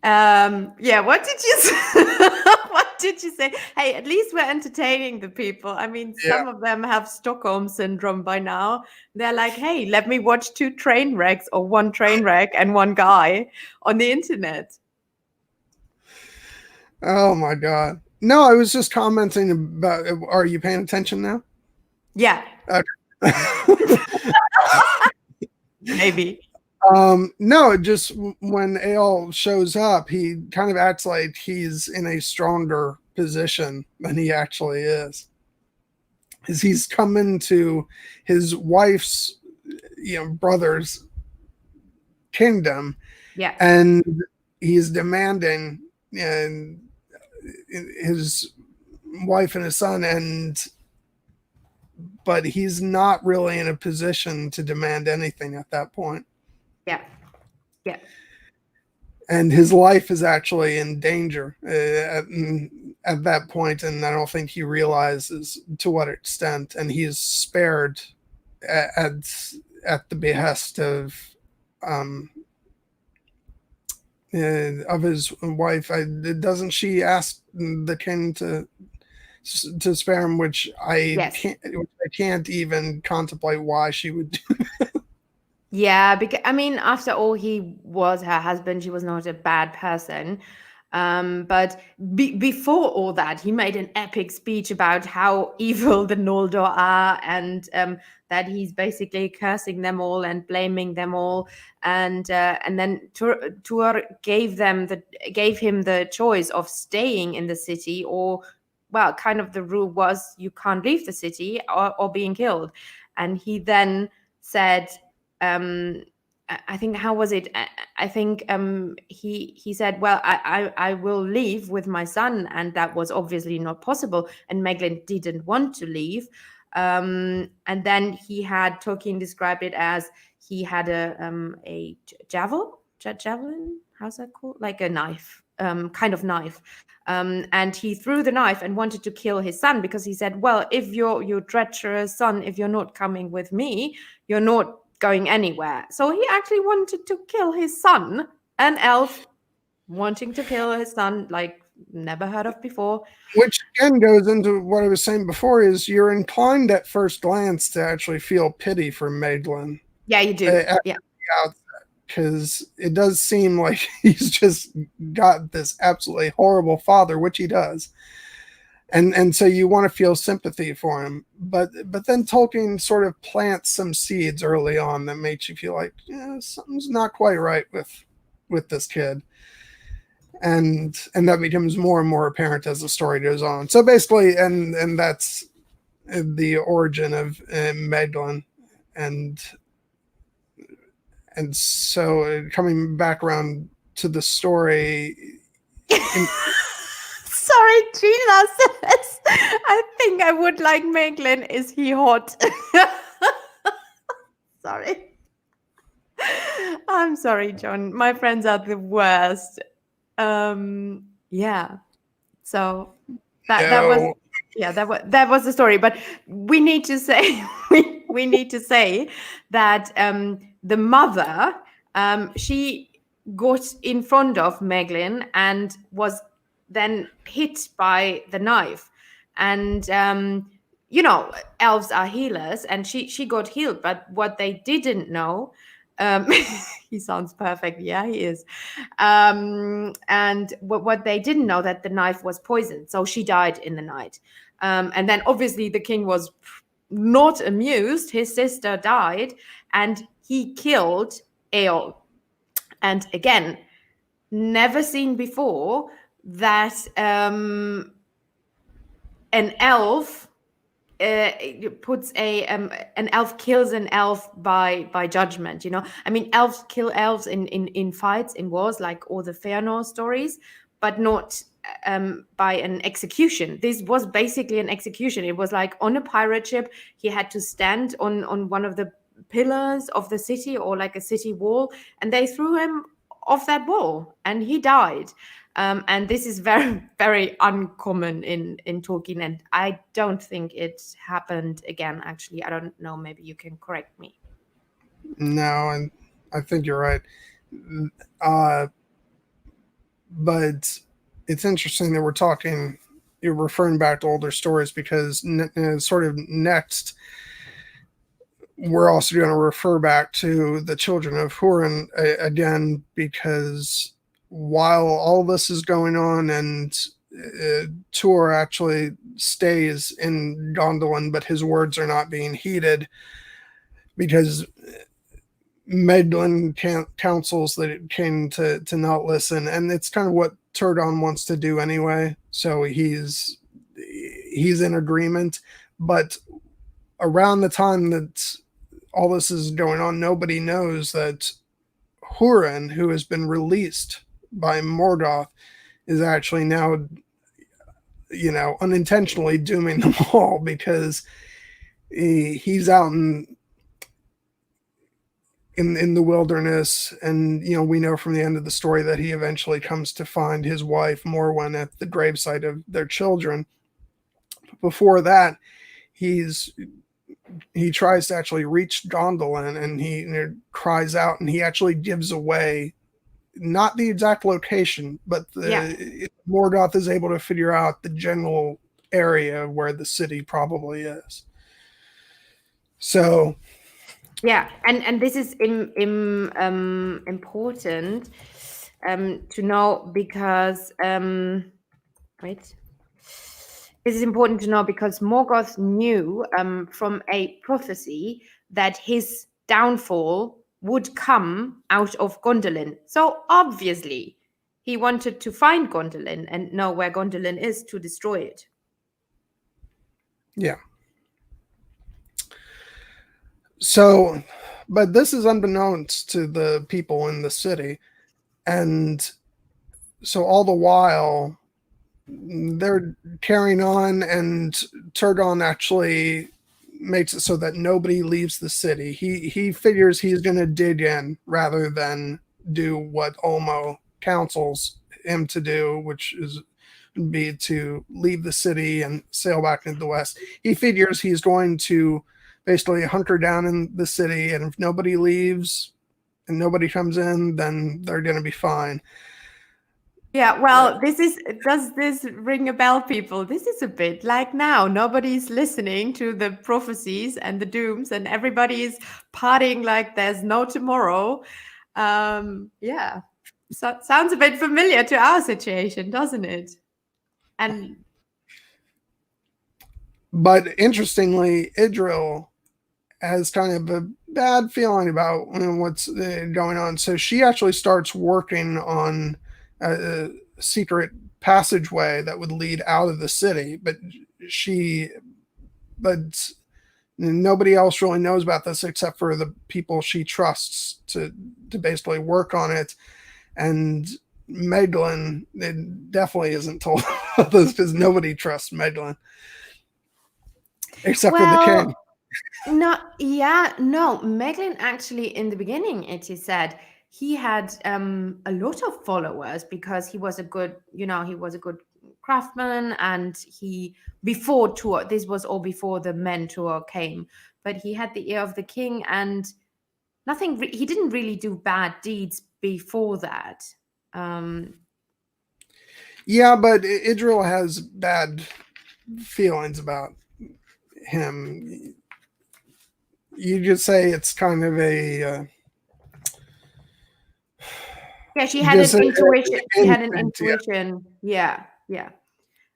Yeah, what did you say? What did you say? Hey, at least we're entertaining the people. I mean, some of them have Stockholm syndrome by now. They're like, hey, let me watch 2 train wrecks, or 1 train wreck and 1 guy on the internet. Oh my God. No, I was just commenting about, are you paying attention now? Yeah. Okay. Maybe. No, just when Eol shows up, he kind of acts like he's in a stronger position than he actually is. Because he's come into his wife's, brother's kingdom, Yeah, and he's demanding his wife and his son, but he's not really in a position to demand anything at that point. Yeah. And his life is actually in danger at that point, and I don't think he realizes to what extent. And he's spared at the behest of his wife. Doesn't she ask the king to spare him? Which I can't even contemplate why she would do. Yeah, because I mean, after all, he was her husband. She was not a bad person. But before all that, he made an epic speech about how evil the Noldor are, and that he's basically cursing them all and blaming them all. And then Tuor gave him the choice of staying in the city, or, well, kind of the rule was you can't leave the city, or being killed. And he then said, I think, how was it? I think he said, well, I will leave with my son, and that was obviously not possible. And Meglin didn't want to leave. And then Tolkien described it as he had a javelin. How's that called? Like a knife, kind of knife. And he threw the knife and wanted to kill his son, because he said, well, if your treacherous son, if you're not coming with me, you're not going anywhere. So he actually wanted to kill his son, an elf wanting to kill his son, like never heard of before. Which again goes into what I was saying before, is you're inclined at first glance to actually feel pity for Maeglin. Yeah, you do. Yeah. Because it does seem like he's just got this absolutely horrible father, which he does. And so you want to feel sympathy for him. But then Tolkien sort of plants some seeds early on that makes you feel like, yeah, something's not quite right with this kid. And that becomes more and more apparent as the story goes on. So basically, and that's the origin of Maeglin. And so coming back around to the story. Sorry, Gina says, I think I would like Maeglin. Is he hot? Sorry. I'm sorry, John. My friends are the worst. Yeah. So that was the story. But we need to say we need to say that the mother, she got in front of Maeglin and was then hit by the knife. And elves are healers, and she got healed. But what they didn't know, he sounds perfect. Yeah, he is. And what they didn't know, that the knife was poisoned, so she died in the night. And then obviously the king was not amused. His sister died, and he killed Eol. And again, never seen before that an elf puts an elf kills an elf by judgment. I mean, elves kill elves in fights, in wars, like all the Fëanor stories, but not by an execution. This was basically an execution. It was like on a pirate ship. He had to stand on one of the pillars of the city, or like a city wall, and they threw him off that wall, and he died. And this is very, very uncommon in Tolkien, and I don't think it happened again. Actually, I don't know. Maybe you can correct me. No, and I think you're right. But it's interesting that you're referring back to older stories, because sort of next, we're also going to refer back to the children of Hurin again, because while all this is going on, and Tuor actually stays in Gondolin, but his words are not being heeded, because Maeglin counsels the king to not listen, and it's kind of what Turdon wants to do anyway. So he's in agreement. But around the time that all this is going on, nobody knows that Hurin, who has been released by Morgoth, is actually now, unintentionally dooming them all, because he's out in the wilderness, and we know from the end of the story that he eventually comes to find his wife Morwen at the gravesite of their children. Before that, he tries to actually reach Gondolin, and he cries out, and he actually gives away not the exact location, but Morgoth is able to figure out the general area where the city probably is. So yeah, and this is important to know because wait. This is important to know because Morgoth knew from a prophecy that his downfall would come out of Gondolin. So obviously, he wanted to find Gondolin and know where Gondolin is to destroy it. Yeah. So, but this is unbeknownst to the people in the city. And so all the while, they're carrying on, and Turgon actually makes it so that nobody leaves the city. He figures he's going to dig in rather than do what Olmo counsels him to do, which is be to leave the city and sail back into the west. He figures he's going to basically hunker down in the city, and if nobody leaves and nobody comes in, then they're going to be fine. Yeah, well, does this ring a bell, people? This is a bit like now. Nobody's listening to the prophecies and the dooms, and everybody is partying like there's no tomorrow. Yeah, so, sounds a bit familiar to our situation, doesn't it? And but interestingly, Idril has kind of a bad feeling about what's going on. So she actually starts working on a secret passageway that would lead out of the city, but nobody else really knows about this except for the people she trusts to basically work on it. And Meglin, it definitely isn't told this because nobody trusts Meglin except for the king. No, yeah, no. Meglin actually, in the beginning, it is said he had a lot of followers because he was a good, he was a good craftsman, and he before Tuor, this was all before the men Tuor came, but he had the ear of the king, and nothing. He didn't really do bad deeds before that. Yeah, but Idril has bad feelings about him. You just say it's kind of a yeah, she had an intuition. She had an intuition. Yeah, yeah.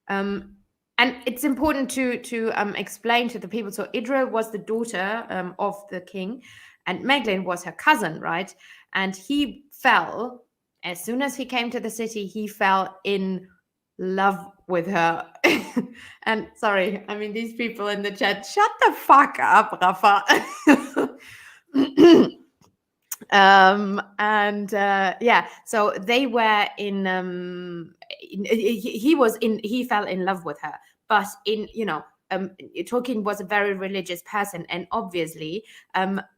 And it's important to explain to the people. So Idril was the daughter of the king, and Meglin was her cousin, right? And he fell as soon as he came to the city. He fell in love with her. And sorry, I mean these people in the chat. Shut the fuck up, Rafa. Yeah, so they were he fell in love with her, but Tolkien was a very religious person, and obviously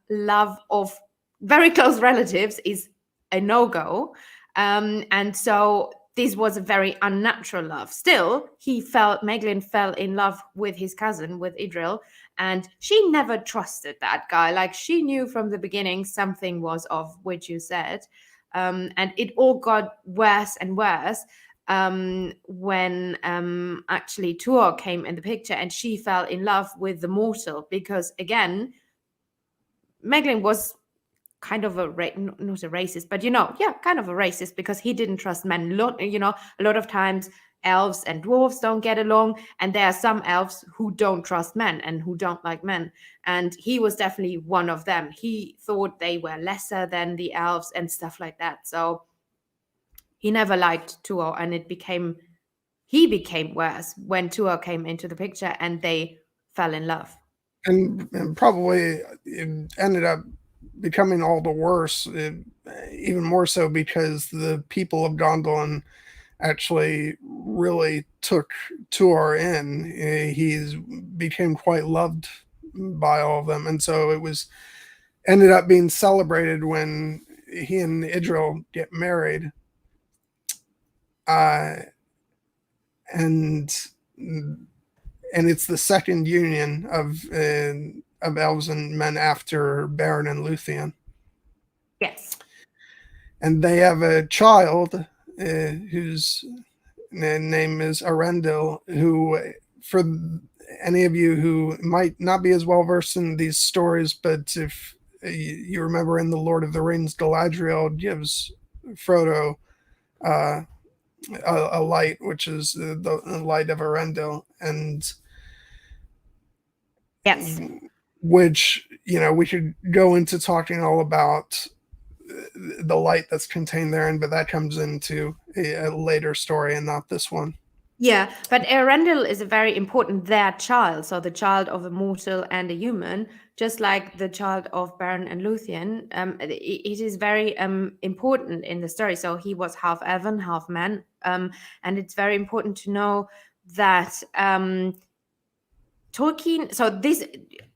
love of very close relatives is a no-go, and so this was a very unnatural love. Still, Meglin fell in love with his cousin, with Idril, and she never trusted that guy. Like, she knew from the beginning something was off, which you said. And it all got worse and worse when actually Tuor came in the picture, and she fell in love with the mortal, because again, Meglin was kind of not a racist, but kind of a racist, because he didn't trust men. A lot of times elves and dwarves don't get along, and there are some elves who don't trust men and who don't like men, and he was definitely one of them. He thought they were lesser than the elves and stuff like that, so he never liked Tuor, and he became worse when Tuor came into the picture and they fell in love. And probably it ended up becoming all the worse, even more so because the people of Gondolin actually really took Tuor in. He became quite loved by all of them, and so it was ended up being celebrated when he and Idril get married. And it's the second union of elves and men after Beren and Luthien. Yes. And they have a child whose name is Arendil, who, for any of you who might not be as well versed in these stories, but if you remember in The Lord of the Rings, Galadriel gives Frodo uh, a light, which is the light of Arendelle, and Yes. which, we could go into talking all about the light that's contained therein, but that comes into a later story and not this one. Yeah, but Eärendil is a very important their child, so the child of a mortal and a human, just like the child of Beren and Luthien. It is very important in the story. So he was half elven, half man, and it's very important to know that Tolkien. So this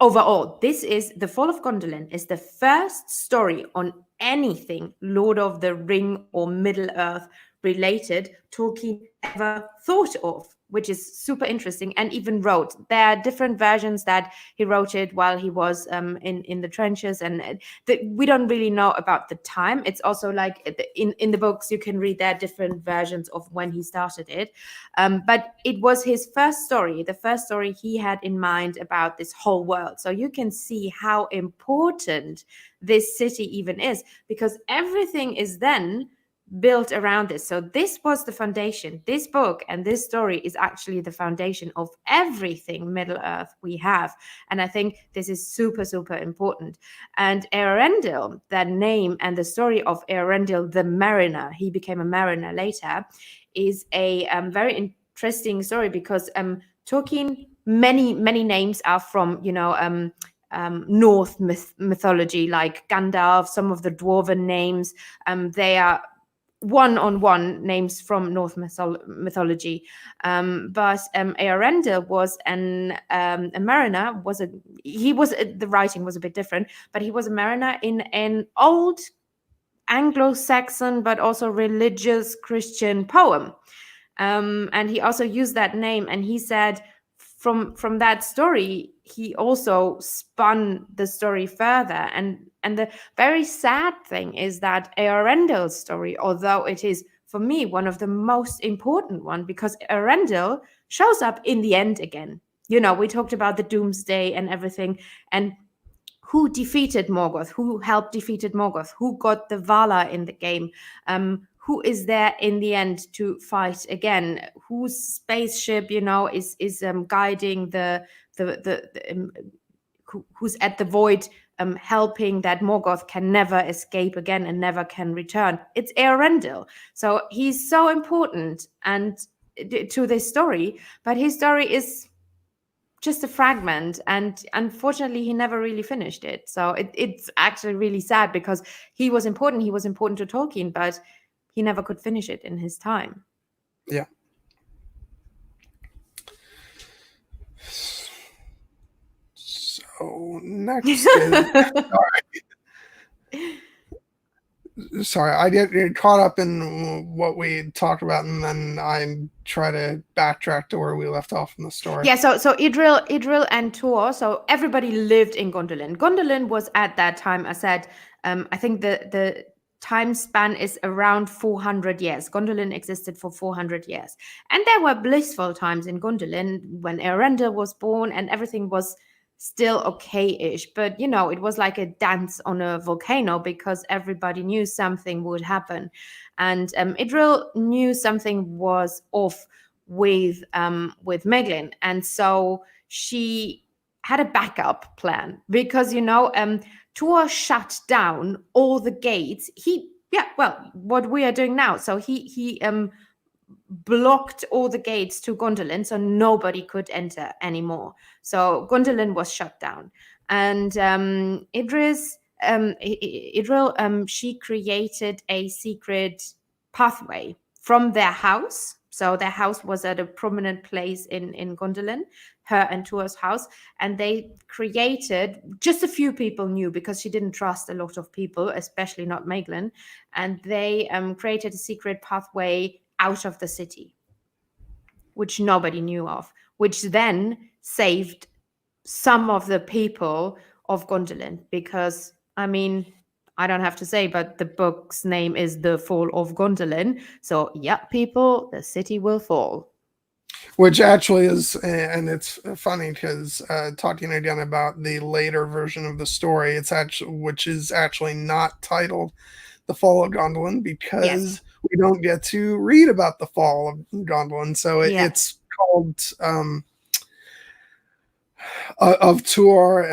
overall, this is the Fall of Gondolin is the first story on anything Lord of the Ring or Middle Earth related Tolkien ever thought of, which is super interesting, and even wrote. There are different versions that he wrote it while he was in the trenches, and we don't really know about the time. It's also like in the books you can read there are different versions of when he started it, but it was his first story, the first story he had in mind about this whole world. So you can see how important this city even is, because everything is then built around this. So this was the foundation. This book and this story is actually the foundation of everything Middle Earth we have. And I think this is super, super important. And Eärendil, that name and the story of Eärendil the Mariner, he became a mariner later, is a very interesting story, because Tolkien, many names are from, North mythology, like Gandalf, some of the dwarven names. They are one-on-one names from North mythology. But Eärendil was a mariner. The writing was a bit different, but he was a mariner in an old Anglo-Saxon but also religious Christian poem. And he also used that name, and he said from that story he also spun the story further. And the very sad thing is that Eärendil's story, although it is for me one of the most important one, because Eärendil shows up in the end again. We talked about the doomsday and everything, and who defeated Morgoth, who helped defeated Morgoth, who got the Valar in the game, who is there in the end to fight again, whose spaceship, is guiding who's at the void, helping that Morgoth can never escape again and never can return. It's Eärendil. So he's so important and to this story, but his story is just a fragment, and unfortunately he never really finished it. So it's actually really sad, because he was important to Tolkien, but he never could finish it in his time. Yeah. So next is sorry, I get caught up in what we talked about, and then I try to backtrack to where we left off in the story. Yeah, so Idril and Tuor, so everybody lived in Gondolin. Gondolin was at that time, I said, I think the time span is around 400 years. Gondolin existed for 400 years. And there were blissful times in Gondolin when Eärendil was born and everything was still okay-ish. But, it was like a dance on a volcano, because everybody knew something would happen. And Idril knew something was off with Meglin. And so she had a backup plan, because, Tuor shut down all the gates. What we are doing now. So he blocked all the gates to Gondolin, so nobody could enter anymore. So Gondolin was shut down. And Idril, she created a secret pathway from their house. So their house was at a prominent place in Gondolin, her and Tuor's house. And they created, just a few people knew, because she didn't trust a lot of people, especially not Meglin. And they created a secret pathway out of the city, which nobody knew of, which then saved some of the people of Gondolin. Because, I don't have to say, but the book's name is The Fall of Gondolin. So, yeah, people, the city will fall. Which actually is, and it's funny because talking again about the later version of the story, which is actually not titled The Fall of Gondolin, because we don't get to read about the fall of Gondolin. So Yeah. it's called of Tour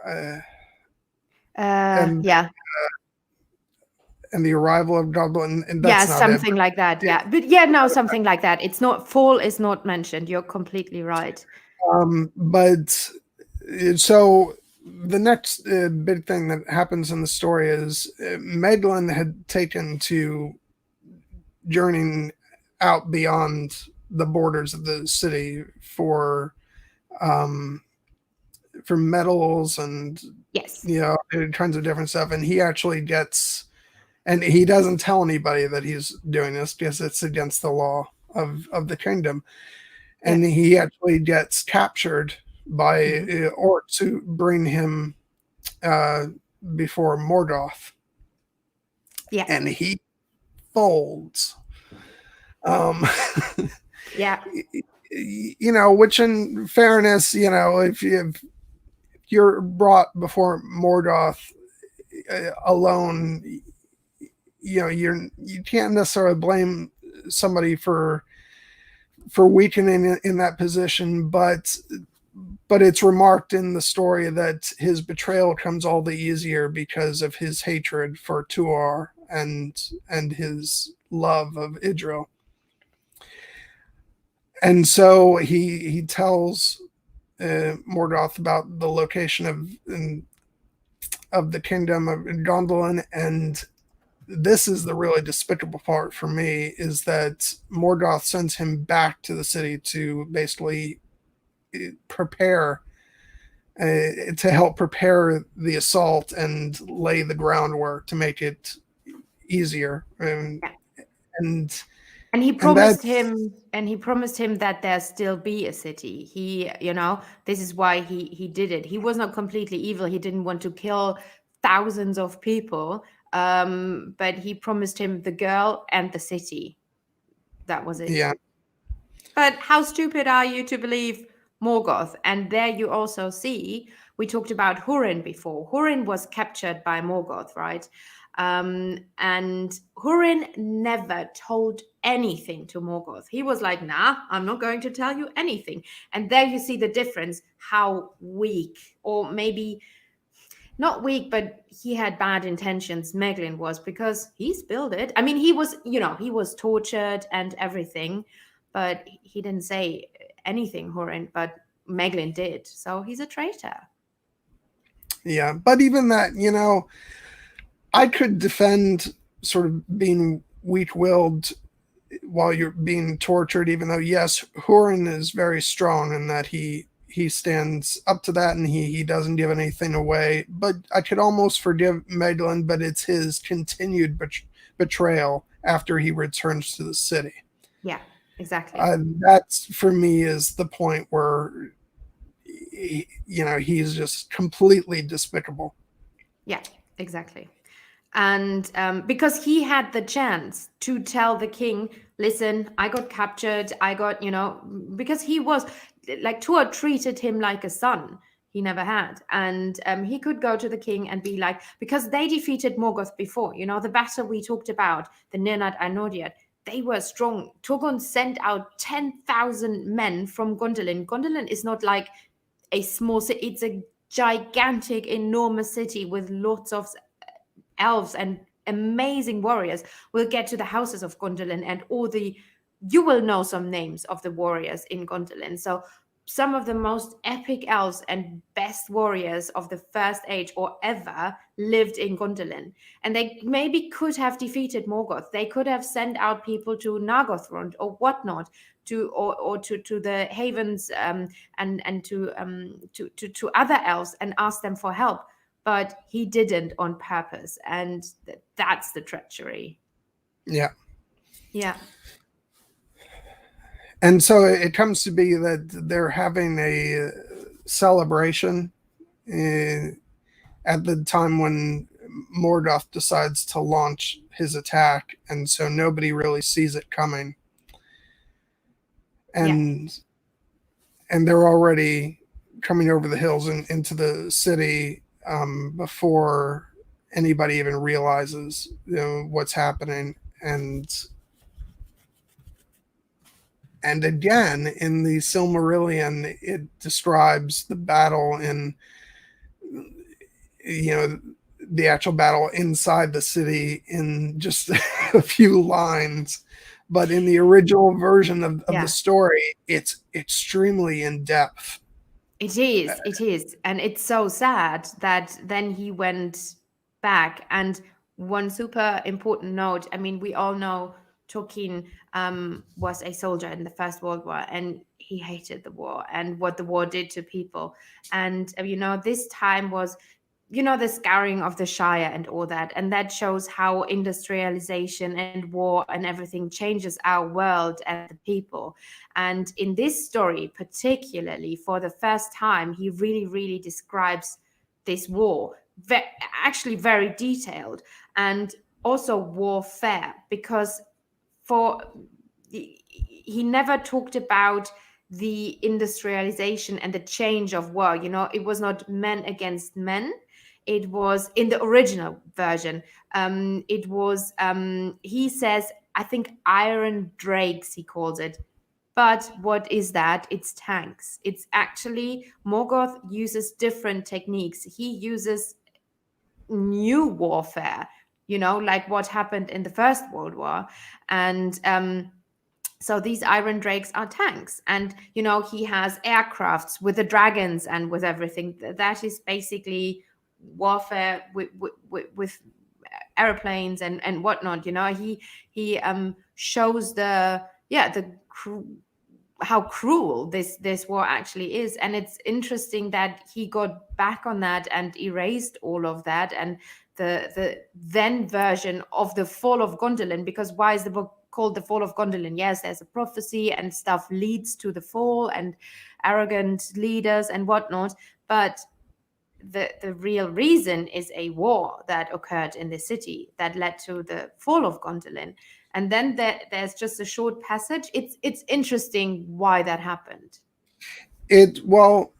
uh, and Yeah. and the arrival of Gondolin, and Yeah, that's not it. something like that. Yeah. But yeah, no, something like that. It's not, fall is not mentioned. You're completely right. But so the next big thing that happens in the story is Meglin had taken to journeying out beyond the borders of the city um, for metals and Yes. tons of different stuff, and he actually gets, and he doesn't tell anybody that he's doing this because it's against the law of the kingdom, Yeah. and he actually gets captured by orcs who bring him uh, before Morgoth, Yeah. and he folds. Um, Yeah. which in fairness, if you're brought before Morgoth alone, you can't necessarily blame somebody for weakening in that position, but it's remarked in the story that his betrayal comes all the easier because of his hatred for Tuar and his love of Idril. And so he tells Morgoth about the location of the kingdom of Gondolin, and this is the really despicable part for me, is that Morgoth sends him back to the city to basically prepare to help prepare the assault and lay the groundwork to make it easier, Yeah. and And he and promised that's him, that there still be a city. This is why he did it. He was not completely evil. He didn't want to kill thousands of people. But he promised him the girl and the city. That was it. yeah But how stupid are you to believe Morgoth? And there you also see, we talked about Hurin before. Hurin was captured by Morgoth, right? And Hurin never told anything to Morgoth. He was like, nah, I'm not going to tell you anything. And there you see the difference, how weak, or maybe not weak, but he had bad intentions, Meglin was, because he spilled it. I mean, he was tortured and everything, but he didn't say anything horrend, but Meglin did. So he's a traitor. yeah but even that, I could defend sort of being weak-willed while you're being tortured, even though yes, Hurin is very strong in that he stands up to that and he doesn't give anything away. But I could almost forgive Meglin, but it's his continued betrayal after he returns to the city. Yeah, exactly. That's for me is the point where he's just completely despicable. Yeah, exactly. And because he had the chance to tell the king, listen, I got captured, because he was like, Tuor treated him like a son he never had. And he could go to the king and be like, because they defeated Morgoth before, the battle we talked about, the Nirnat and Nordiad, they were strong. Turgon sent out 10,000 men from Gondolin. Gondolin is not like a small city, it's a gigantic, enormous city with lots of elves and amazing warriors. We'll get to the houses of Gondolin and you will know some names of the warriors in Gondolin. So some of the most epic elves and best warriors of the first age or ever lived in Gondolin. And they maybe could have defeated Morgoth. They could have sent out people to Nargothrond or whatnot, to the havens, and to other elves, and ask them for help, but he didn't on purpose, and that's the treachery. Yeah. Yeah. And so it comes to be that they're having a celebration at the time when Morgoth decides to launch his attack, and so nobody really sees it coming. And Yeah. and they're already coming over the hills and into the city before anybody even realizes what's happening. and again in the Silmarillion, it describes the battle in, you know, the actual battle inside the city in just a few lines. But in the original version of the Yeah. story, it's extremely in depth. It is. And it's so sad that then he went back. And one super important note, I mean, we all know Tolkien was a soldier in the First World War, and he hated the war and what the war did to people. And, this time was, the scouring of the Shire and all that. And that shows how industrialization and war and everything changes our world and the people. And in this story, particularly for the first time, he really, really describes this war, actually very detailed, and also warfare, because for he never talked about the industrialization and the change of war. It was not men against men. It was in the original version. It was, he says, I think iron drakes, he calls it. But what is that? It's tanks. It's actually, Morgoth uses different techniques. He uses new warfare, like what happened in the First World War. And so these iron drakes are tanks. And, he has aircrafts with the dragons and with everything. That is basically warfare with airplanes and whatnot. He shows how cruel this war actually is. And it's interesting that he got back on that and erased all of that. And the then version of the Fall of Gondolin, because why is the book called the Fall of Gondolin? Yes, there's a prophecy and stuff leads to the fall and arrogant leaders and whatnot, but the real reason is a war that occurred in the city that led to the Fall of Gondolin. And then there's just a short passage. It's interesting why that happened. Well,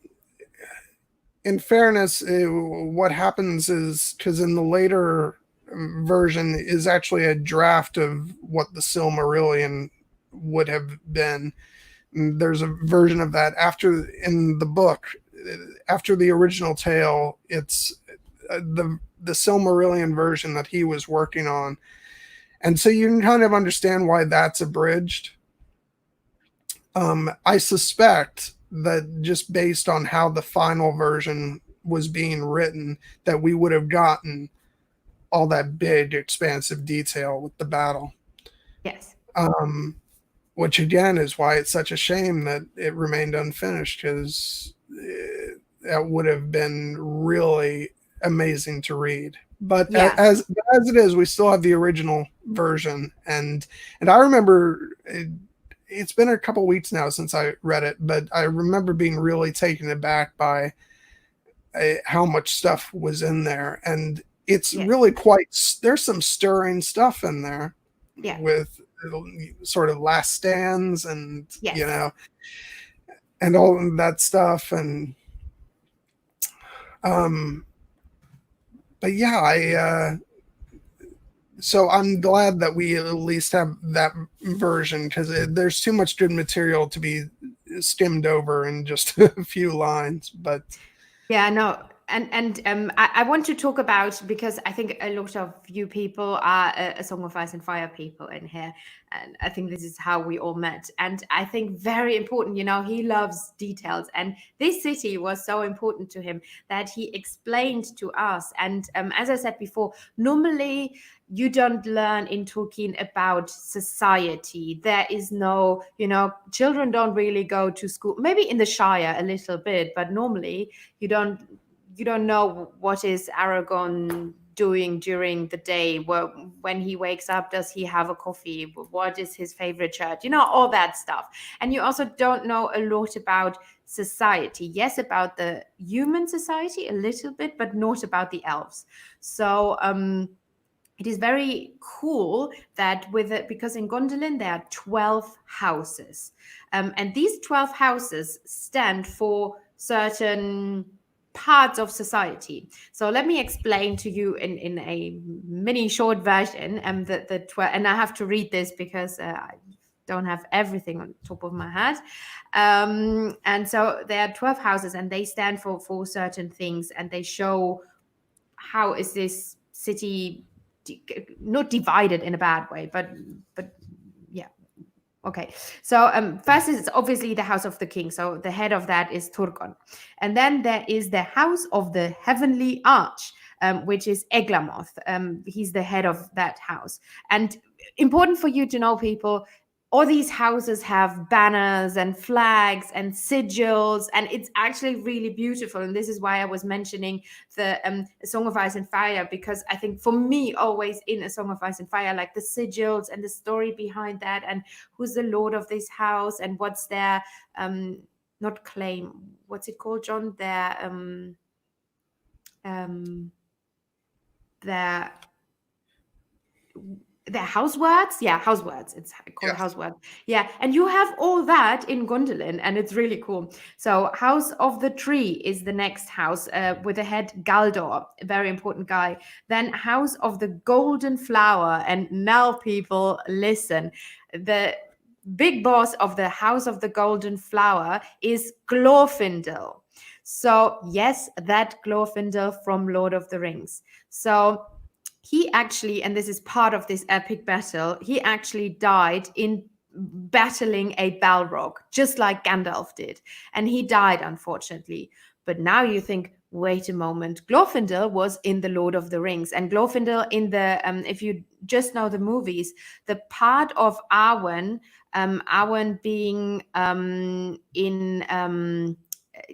in fairness, what happens is, because in the later version is actually a draft of what the Silmarillion would have been. There's a version of that after in the book. After the original tale, it's the Silmarillion version that he was working on, and so you can kind of understand why that's abridged. I suspect that just based on how the final version was being written, that we would have gotten all that big, expansive detail with the battle. Yes. Which again is why it's such a shame that it remained unfinished, because that would have been really amazing to read. But Yeah. as it is, we still have the original version, and I remember it's been a couple weeks now since I read it, but I remember being really taken aback by how much stuff was in there, and it's really quite. There's some stirring stuff in there, with sort of last stands and and all of that stuff, and but yeah, so I'm glad that we at least have that version, because there's too much good material to be skimmed over in just a few lines. But yeah, no. And I want to talk about, because I think a lot of you people are a Song of Ice and Fire people in here. And I think this is how we all met. And I think very important, he loves details. And this city was so important to him that he explained to us. And as I said before, normally you don't learn in Tolkien about society. There is no, children don't really go to school, maybe in the Shire a little bit, but normally you don't know what is Aragorn doing during the day. When he wakes up, does he have a coffee? What is his favorite church? All that stuff. And you also don't know a lot about society. Yes, about the human society a little bit, but not about the elves. So it is very cool that because in Gondolin there are 12 houses, and these 12 houses stand for certain parts of society. So let me explain to you in a mini short version. And I have to read this because I don't have everything on top of my head. And so there are 12 houses, and they stand for certain things, and they show how is this city not divided in a bad way, but yeah. Okay, so first is obviously the house of the king. So the head of that is Turgon. And then there is the house of the heavenly arch, which is Eglamoth. He's the head of that house. And important for you to know, people, all these houses have banners and flags and sigils, and it's actually really beautiful. And this is why I was mentioning the A Song of Ice and Fire, because I think for me, always in A Song of Ice and Fire, like the sigils and the story behind that, and who's the lord of this house, and what's their not claim, what's it called, John? Their house words. Yeah, house words. It's called house words. Yeah, and you have all that in Gondolin, and it's really cool. So House of the Tree is the next house, with the head Galdor, a very important guy. Then House of the Golden Flower, and now people listen, the big boss of the House of the Golden Flower is Glorfindel. So yes, that Glorfindel from Lord of the Rings. So he actually, and this is part of this epic battle, he actually died in battling a Balrog, just like Gandalf did. And he died, unfortunately. But now you think, wait a moment, Glorfindel was in the Lord of the Rings. And Glorfindel in the, if you just know the movies, the part of Arwen, Arwen being in...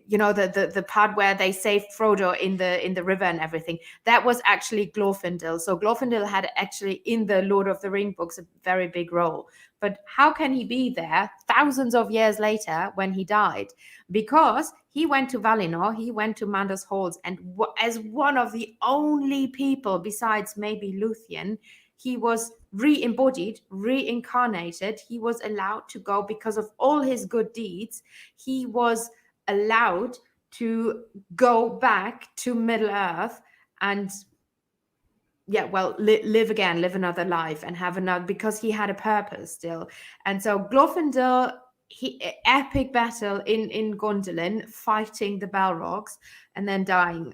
you know, the part where they saved Frodo in the river and everything, that was actually Glorfindel. So Glorfindel had actually in the Lord of the Ring books a very big role. But how can he be there thousands of years later when he died? Because he went to Valinor, he went to Mandos Halls, and as one of the only people besides maybe Luthien, he was re-embodied, reincarnated. He was allowed to go because of all his good deeds. He was allowed to go back to Middle Earth and live again, live another life, and have another, because he had a purpose still. And so Glorfindel, epic battle in Gondolin, fighting the Balrogs and then dying.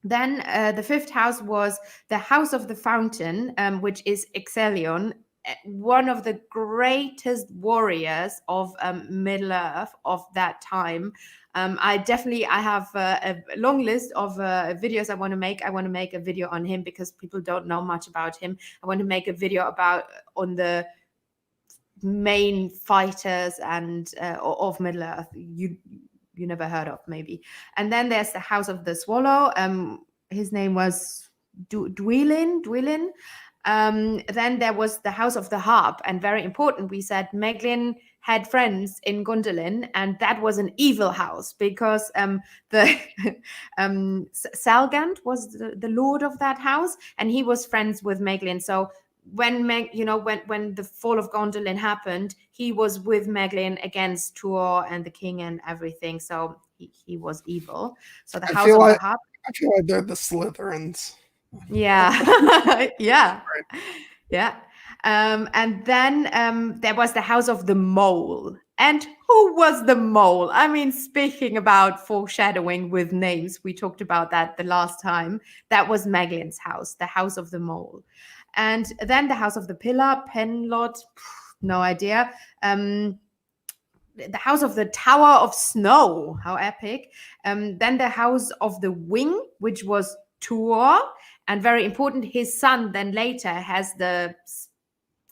Then the fifth house was the House of the Fountain, which is Ixelion, one of the greatest warriors of Middle Earth of that time. I have a long list of videos I want to make. I want to make a video on him because people don't know much about him. I want to make a video on the main fighters and of Middle Earth you never heard of, maybe. And then there's the House of the Swallow. His name was Dwylin. Then there was the House of the Harp, and very important, we said Meglin had friends in Gondolin, and that was an evil house because the Salgand was the lord of that house, and he was friends with Meglin. So when the fall of Gondolin happened, he was with Meglin against Tuor and the king and everything. So he was evil. So the House of the Harp. I feel like they're the Slytherins. Yeah. Yeah. And then there was the House of the Mole. And who was the mole? I mean, speaking about foreshadowing with names, we talked about that the last time. That was Meglin's house, the House of the Mole. And then the House of the Pillar, Penlod, no idea. The House of the Tower of Snow, how epic. Then the House of the Wing, which was Tuor. And very important, his son then later has the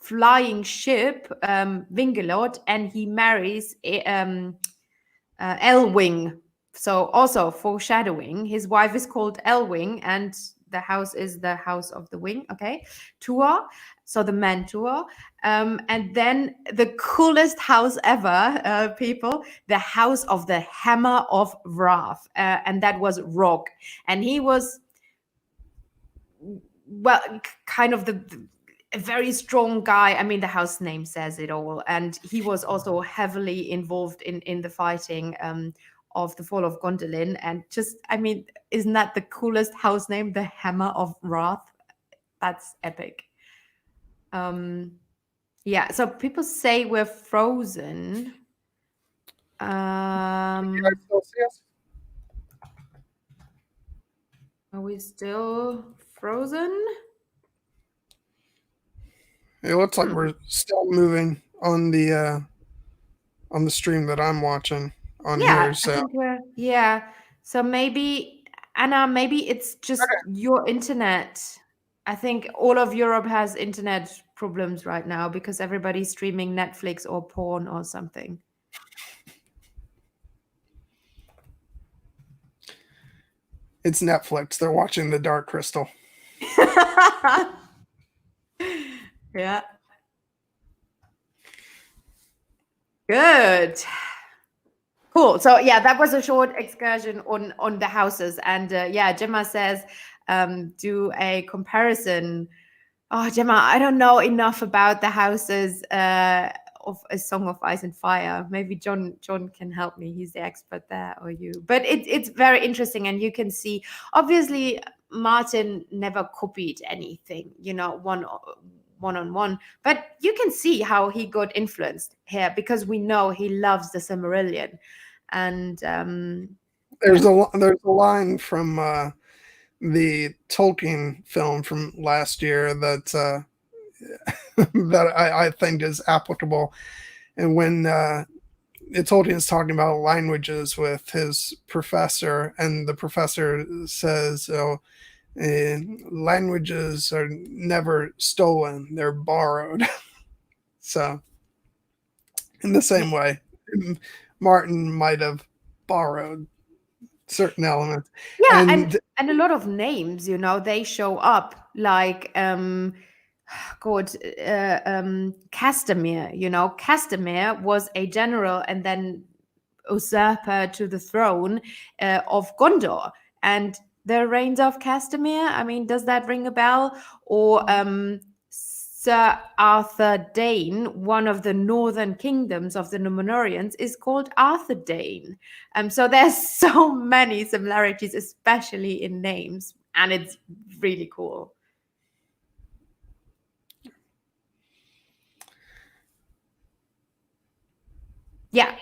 flying ship, Vingelot, and he marries Elwing. So also foreshadowing. His wife is called Elwing, and the house is the House of the Wing. Okay, Tuor. So the man Tuor. And then the coolest house ever, people, the House of the Hammer of Wrath, and that was Rog, and he was, well, kind of a very strong guy. I mean, the house name says it all. And he was also heavily involved in the fighting of the Fall of Gondolin. And just, I mean, isn't that the coolest house name? The Hammer of Wrath. That's epic. Yeah, so people say we're frozen. Can you guys still see us? Are we still frozen? It looks like we're still moving on the stream that I'm watching on Yeah, here. I So think yeah. So maybe, Anna, maybe it's just your internet. I think all of Europe has internet problems right now because everybody's streaming Netflix or porn or something. it's Netflix. They're watching The Dark Crystal. Yeah. Good. Cool. So yeah, that was a short excursion on the houses, and yeah, Gemma says do a comparison. Oh, Gemma, I don't know enough about the houses of A Song of Ice and Fire. Maybe John can help me. He's the expert there, or you. But it's very interesting, and you can see obviously Martin never copied anything, one on one, but you can see how he got influenced here because we know he loves the Silmarillion, and there's a line from the Tolkien film from last year that that I think is applicable. And when Tolkien is talking about languages with his professor, and the professor says, "Oh, languages are never stolen; they're borrowed." So, in the same way, Martin might have borrowed certain elements. yeah, and a lot of names, they show up like God, Castamere. Castamere was a general and then usurper to the throne of Gondor, and the reigns of Castamere. I mean, does that ring a bell? Or Sir Arthur Dane, one of the northern kingdoms of the Numenoreans, is called Arthur Dane. So there's so many similarities, especially in names, and it's really cool. Yeah.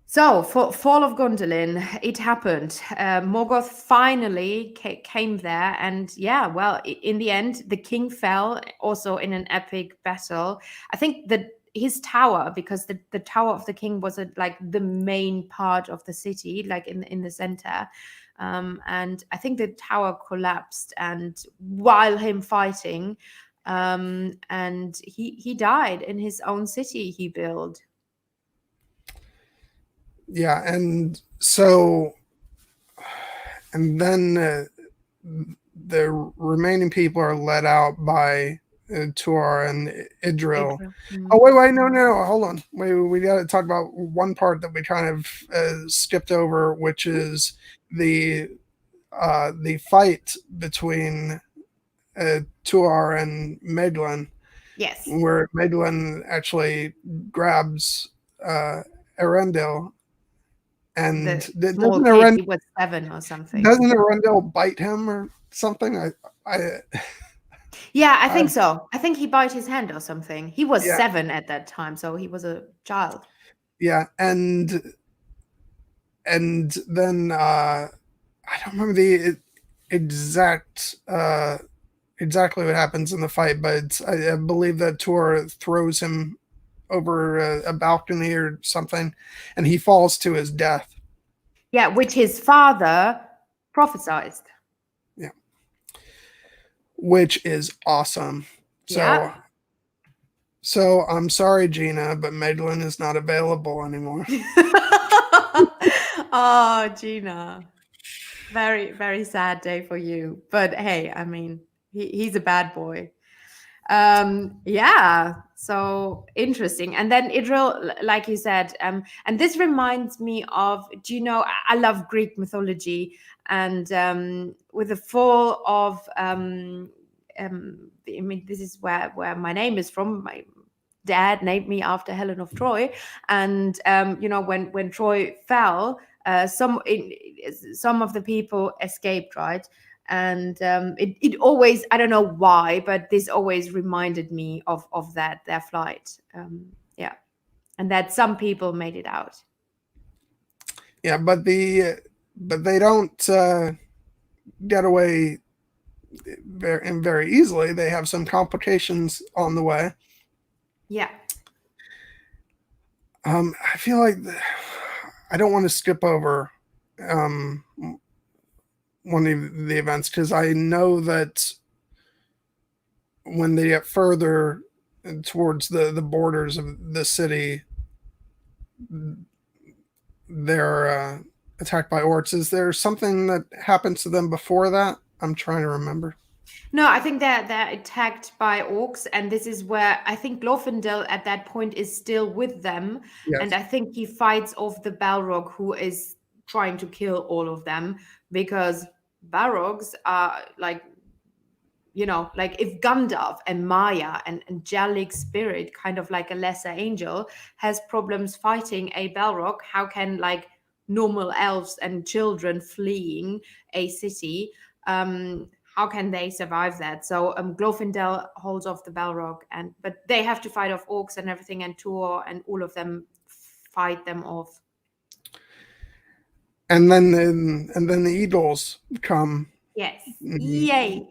So for Fall of Gondolin, it happened. Morgoth finally came there, and yeah, well, in the end, the king fell also in an epic battle. I think that his tower, because the tower of the king was like the main part of the city, like in the center, and I think the tower collapsed, and while him fighting, and he died in his own city he built. Yeah, and so, and then the remaining people are let out by Tuar and Idril. Oh, wait, no, hold on. We got to talk about one part that we kind of skipped over, which is the fight between Tuar and Medlin. Yes. Where Medlin actually grabs Erendil. And the small kid, he was 7 or something. Doesn't Erendil bite him or something? Yeah, I think so. I think he bite his hand or something. He was 7 at that time, so he was a child. Yeah, and then I don't remember the exactly what happens in the fight, but I believe that Tor throws him over a balcony or something, and he falls to his death. Yeah, which his father prophesied. Yeah. Which is awesome. So I'm sorry, Gina, but Medlin is not available anymore. Oh, Gina. Very, very sad day for you. But hey, I mean, he's a bad boy. Yeah, so interesting. And then Idril, like you said, and this reminds me of, do you know, I love Greek mythology, and with the fall of I mean, this is where my name is from. dad named me after Helen of Troy. And when Troy fell, some of the people escaped, right? And it always, I don't know why, but this always reminded me of that, their flight. Yeah, and that some people made it out. Yeah, but they don't get away very easily. They have some complications on the way. Yeah. I feel like I don't want to skip over um, one of the events because I know that when they get further towards the borders of the city, they're attacked by orcs. Is there something that happens to them before that? I'm trying to remember. No, I think they're attacked by orcs, and this is where I think Glorfindel at that point is still with them, and Yes. I think he fights off the Balrog who is trying to kill all of them, because Balrogs are like, like if Gandalf and Maya and Jallik's spirit, kind of like a lesser angel, has problems fighting a Balrog, how can like normal elves and children fleeing a city, how can they survive that? So Glorfindel holds off the Balrog, but they have to fight off orcs and everything, and Tuor and all of them fight them off. And then the eagles come. Yes. Yay.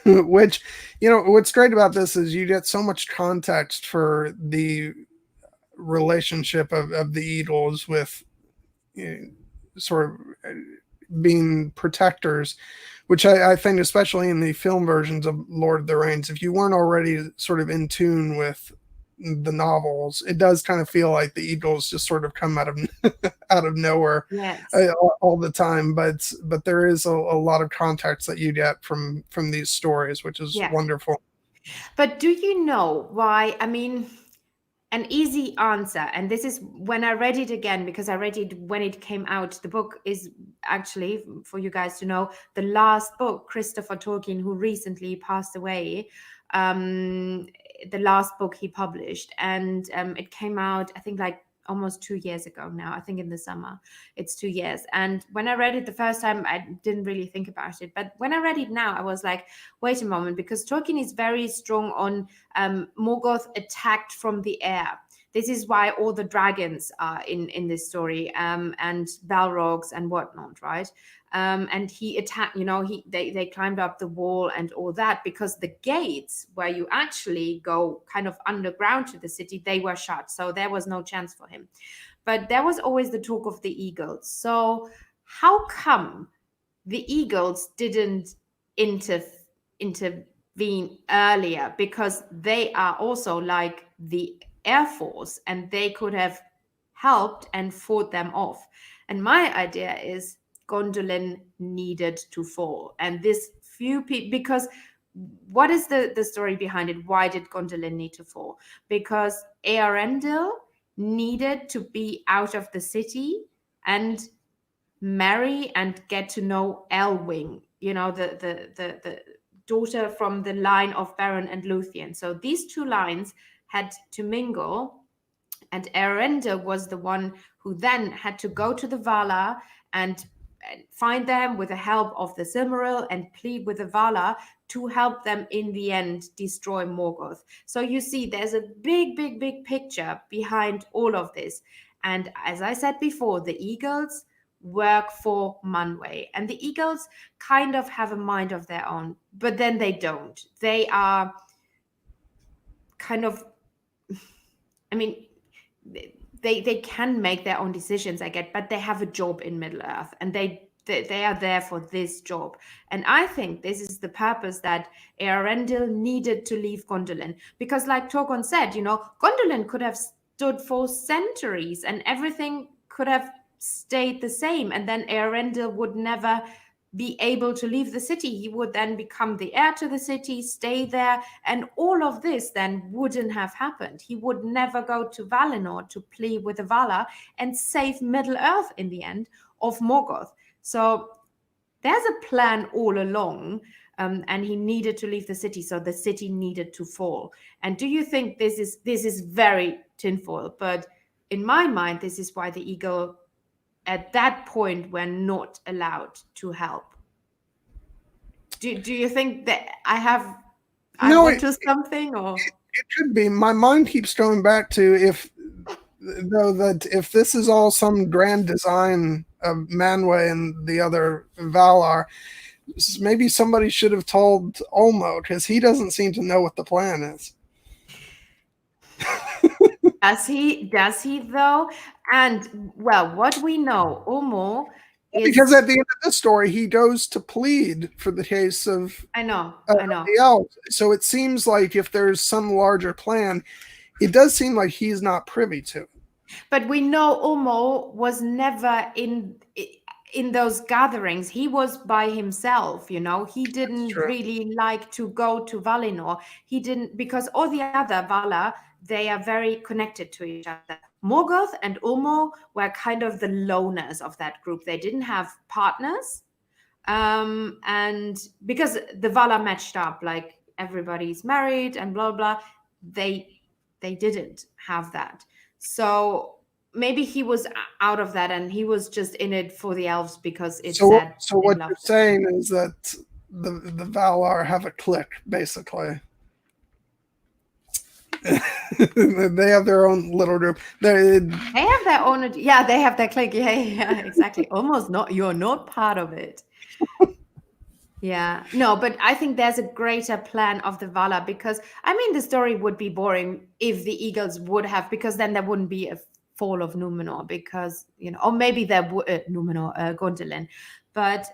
Which, what's great about this is you get so much context for the relationship of the eagles with sort of being protectors, which I think, especially in the film versions of Lord of the Rings, if you weren't already sort of in tune with the novels, it does kind of feel like the eagles just sort of come out of out of nowhere. Yes. All the time, but there is a lot of context that you get from these stories, which is wonderful. But do you know why? I mean, an easy answer, and this is when I read it again, because I read it when it came out. The book is actually, for you guys to know, the last book Christopher Tolkien, who recently passed away, the last book he published, and it came out, I think, like almost 2 years ago now. I think in the summer. It's 2 years. And when I read it the first time, I didn't really think about it. But when I read it now, I was like, wait a moment, because Tolkien is very strong on Morgoth attacked from the air. This is why all the dragons are in this story, and Balrogs and whatnot, right? And he attacked, they climbed up the wall and all that, because the gates where you actually go kind of underground to the city, they were shut. So there was no chance for him. But there was always the talk of the eagles. So how come the eagles didn't intervene earlier? Because they are also like the Air Force, and they could have helped and fought them off. And my idea is Gondolin needed to fall. And this few people, because what is the story behind it? Why did Gondolin need to fall? Because Earendil needed to be out of the city and marry and get to know Elwing, the daughter from the line of Baron and Luthien. So these two lines had to mingle, and Eärendil was the one who then had to go to the Valar and find them with the help of the Silmaril and plead with the Valar to help them in the end destroy Morgoth. So you see, there's a big picture behind all of this. And as I said before, the eagles work for Manwë, and the eagles kind of have a mind of their own, but then they don't. They are kind of, I mean, they can make their own decisions, I get, but they have a job in Middle Earth, and they are there for this job. And I think this is the purpose that Eärendil needed to leave Gondolin, because like Torgon said, Gondolin could have stood for centuries and everything could have stayed the same, and then Eärendil would never be able to leave the city. He would then become the heir to the city, stay there, and all of this then wouldn't have happened. He would never go to Valinor to plead with the Valar and save Middle Earth in the end of Morgoth. So there's a plan all along. and he needed to leave the city, so the city needed to fall. And do you think this is very tinfoil? But in my mind, this is why the eagle at that point were not allowed to help. Do you think that I'm No, it, onto something, or? it could be. My mind keeps going back to if this is all some grand design of Manwë and the other Valar, maybe somebody should have told Olmo, because he doesn't seem to know what the plan is. Does he though? And well, what we know, Omo Because is, at the end of this story, he goes to plead for the case of I know, the elves. So it seems like if there's some larger plan, it does seem like he's not privy to it. but we know Omo was never in those gatherings. He was by himself, he That's didn't true. really like to go to Valinor. He didn't, because all the other Valar, they are very connected to each other. Morgoth and Omo were kind of the loners of that group. They didn't have partners. And because the Valar matched up, like everybody's married and blah blah, they didn't have that. So maybe he was out of that, and he was just in it for the elves because it So, said so they what you're loved it. saying is that the Valar have a clique, basically. They have their own little group. They have their own, yeah, they have their clique. Yeah, exactly. Almost not, you're not part of it. Yeah, no, but I think there's a greater plan of the Vala, because I mean the story would be boring if the Eagles would have, because then there wouldn't be a fall of Numenor, because or maybe there would Numenor, Gondolin, but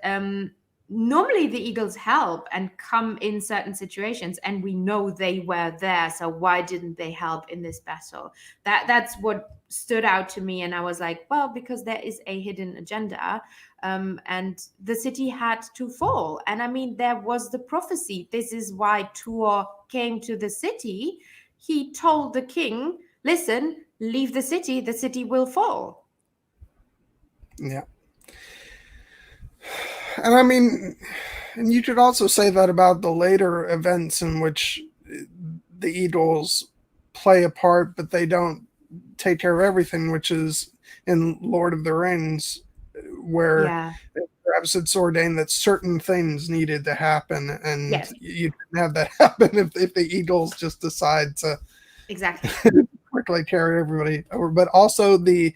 normally the Eagles help and come in certain situations, and we know they were there, so why didn't they help in this battle? That's what stood out to me, and I was like, well, because there is a hidden agenda. And the city had to fall. And I mean, there was the prophecy. This is why Tuor came to the city. He told the king, listen, leave the city will fall. Yeah. And I mean, and you could also say that about the later events in which the Eagles play a part, but they don't take care of everything, which is in Lord of the Rings, where Yeah. perhaps it's ordained that certain things needed to happen, and Yes, you didn't have that happen if the Eagles just decide to exactly. quickly carry everybody over. But also the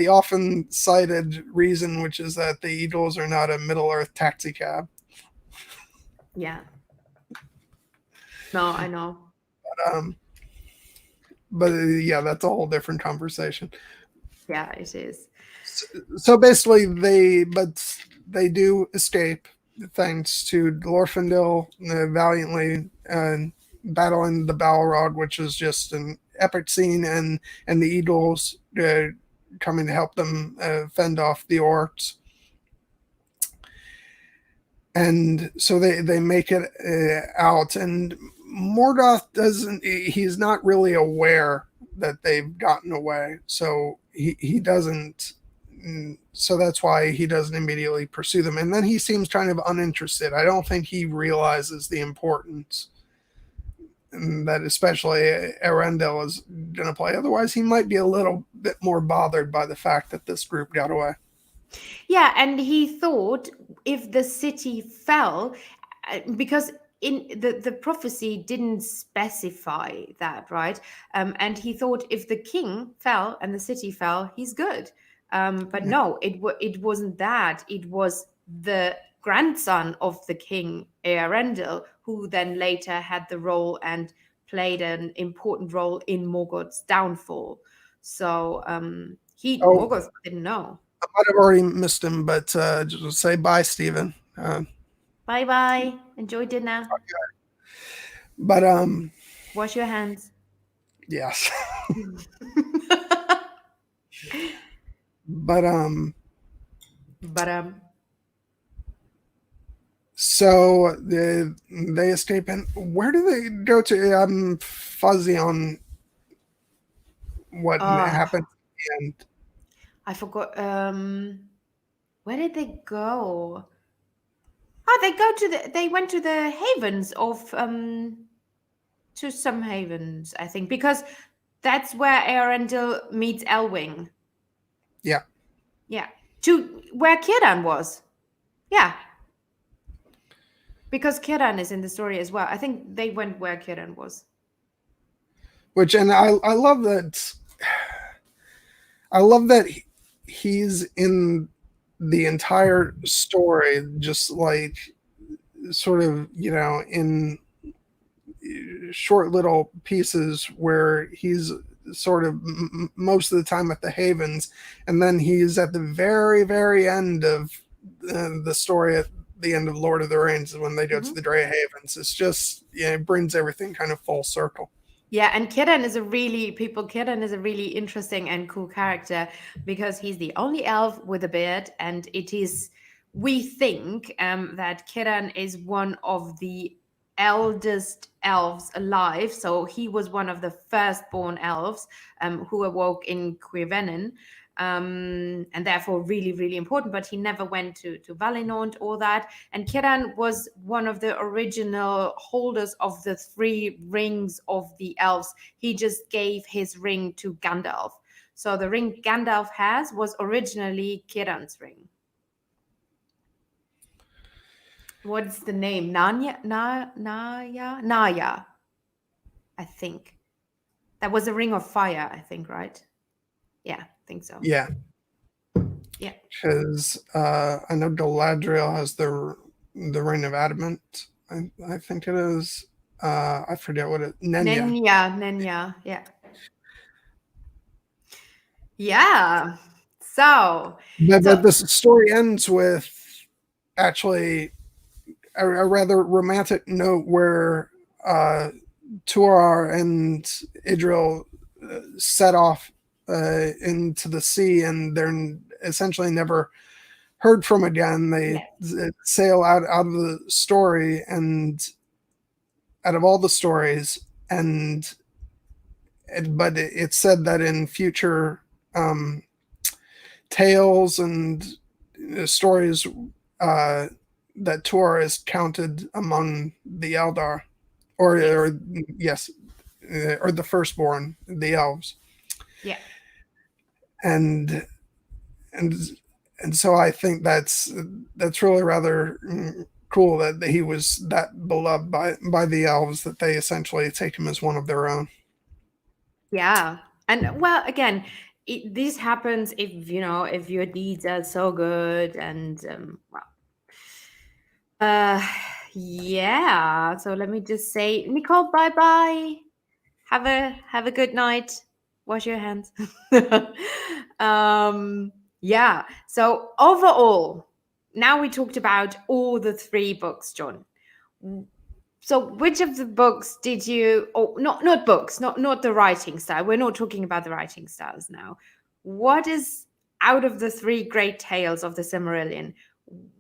often cited reason, which is that the Eagles are not a Middle Earth taxi cab. Yeah. No, I know. Um, but yeah, that's a whole different conversation. Yeah, it is. So basically, they do escape thanks to Glorfindel valiantly battling the Balrog, which is just an epic scene, and the Eagles coming to help them fend off the orcs. And so they make it out, and Morgoth doesn't. He's not really aware that they've gotten away, so he doesn't. So that's why he doesn't immediately pursue them, and then he seems kind of uninterested. I don't think he realizes the importance that especially Arendelle is going to play. Otherwise, he might be a little bit more bothered by the fact that this group got away. Yeah, and he thought if the city fell, because in the prophecy didn't specify that, right? And he thought if the king fell and the city fell, he's good. But Yeah. no, it wasn't that. It was the grandson of the king, Earendil, who then later had the role and played an important role in Morgoth's downfall. So Oh, Morgoth didn't know. I might have already missed him, but just say bye, Stephen. Bye bye. Enjoy dinner. But Wash your hands. yes. But But so they escape, and where do they go to? I'm fuzzy on what oh, happened at the end. I forgot. Where did they go? Oh, they went to the havens of to some havens, I think, because that's where Arendelle meets Elwing. Yeah. Yeah. To where Círdan was. Yeah. Because Círdan is in the story as well. I think they went where Círdan was. Which, and I love that. I love that he's in the entire story, just like sort of, in short little pieces where he's sort of most of the time at the havens, and then he's at the very, very end of the story at the end of Lord of the Rings when they go to the Drea Havens. It's just, it brings everything kind of full circle. Yeah, and Círdan is a really interesting and cool character because he's the only elf with a beard, and we think that Círdan is one of the eldest elves alive. So he was one of the firstborn elves who awoke in Cuirevenin, and therefore really, really important. But he never went to Valinor and all that. And Círdan was one of the original holders of the 3 rings of the elves. He just gave his ring to Gandalf. So the ring Gandalf has was originally Círdan's ring. What's the name? Naya, I think. That was a ring of fire, I think, right? Yeah, I think so. Yeah. Yeah. Because I know Galadriel has the ring of adamant. I think it is. I forget what it. Nenya. Yeah. Yeah. So But this story ends with actually a rather romantic note where Tuar and Idril set off into the sea, and they're essentially never heard from again. They sail out of the story, and out of all the stories, but it's said that in future tales and stories that Tuar is counted among the Eldar, or yes, or the firstborn, the elves. Yeah. And so I think that's really rather cool that he was that beloved by the elves that they essentially take him as one of their own. Yeah. And well, again, this happens if your deeds are so good and yeah. So let me just say, Nicole, bye bye. Have a good night. Wash your hands. Yeah. So overall, now we talked about all the 3 books, John. So which of the books did you, not books, not the writing style. We're not talking about the writing styles now. What is, out of the 3 great tales of the Silmarillion,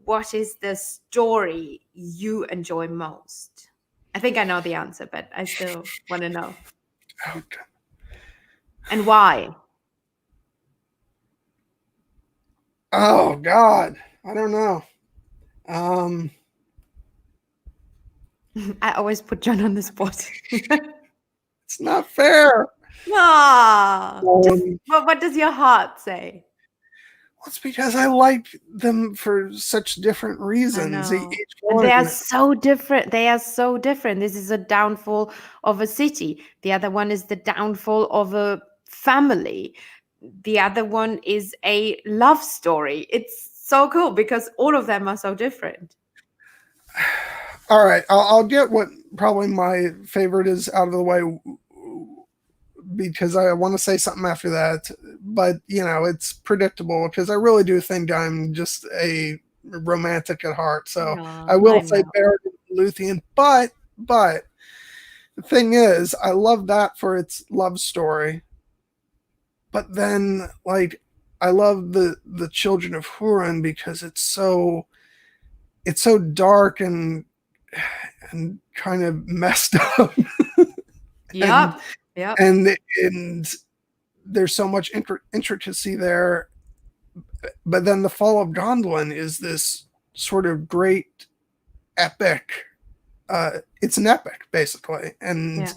what is the story you enjoy most? I think I know the answer, but I still want to know. Okay. And why? Oh God, I don't know. I always put John on the spot. It's not fair. What does your heart say? Well, it's because I like them for such different reasons. And they are so different. This is a downfall of a city. The other one is the downfall of a family. The other one is a love story. It's so cool because all of them are so different. All right, I'll get what probably my favorite is out of the way because I want to say something after that. But, it's predictable because I really do think I'm just a romantic at heart. So I will say Beric and Luthien. But the thing is, I love that for its love story. But then, I love the Children of Hurin because it's so dark and kind of messed up. Yep. And there's so much intricacy there. But then the Fall of Gondolin is this sort of great epic. It's an epic, basically, Yeah.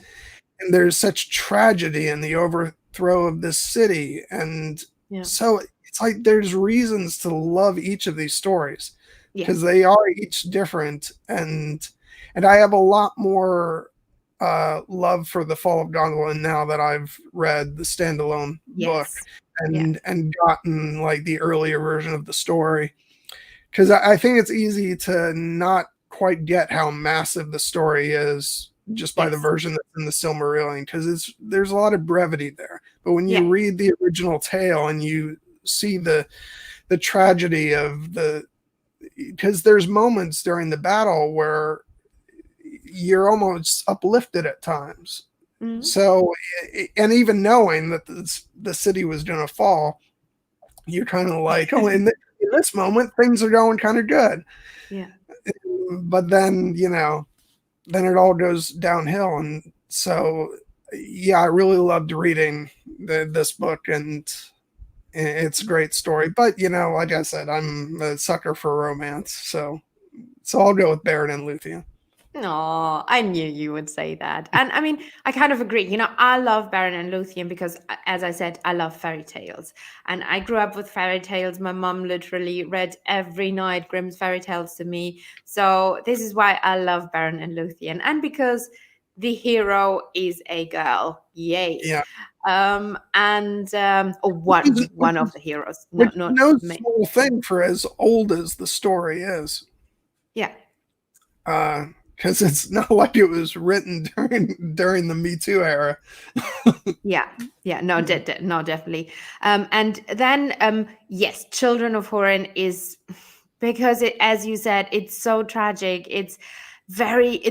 and there's such tragedy in the overthrow of this city, and Yeah. so it's like there's reasons to love each of these stories Yeah. because they are each different, and I have a lot more love for the Fall of Gondolin now that I've read the standalone book Yes. Yeah. and gotten like the earlier version of the story because I think it's easy to not quite get how massive the story is just by the Yes. version that's in the Silmarillion because it's there's a lot of brevity there. But when you Yeah. read the original tale and you see the tragedy of the because there's moments during the battle where you're almost uplifted at times. Mhm. So and even knowing that the city was going to fall, you're kind of like, oh, in this moment things are going kind of good. Yeah. But then then it all goes downhill, and so yeah, I really loved reading this book, and it's a great story. But like I said, I'm a sucker for romance, so I'll go with Baron and Luthien. No, I knew you would say that. And I mean, I kind of agree. I love Baron and Luthien because, as I said, I love fairy tales. And I grew up with fairy tales. My mum literally read every night Grimm's fairy tales to me. So this is why I love Baron and Luthien. And because the hero is a girl. Yay. Yeah, Or which is one of the heroes. which No, is not no me. small thing for as old as the story is. Yeah. Because it's not like it was written during the Me Too era. Yeah, yeah, no, no, definitely. And then, yes, Children of Hurin is because as you said, it's so tragic. It's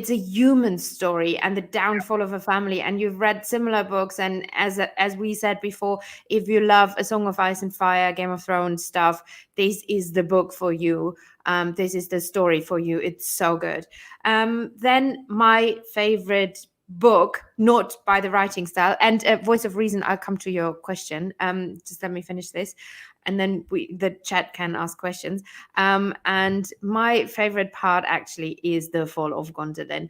a human story and the downfall of a family. And you've read similar books, and as we said before, if you love A Song of Ice and Fire, Game of Thrones stuff, this is the book for you. This is the story for you. It's so good. Then my favorite book, not by the writing style, and Voice of Reason, I'll come to your question. Just let me finish this, and then the chat can ask questions. And my favorite part actually is the Fall of Gondolin,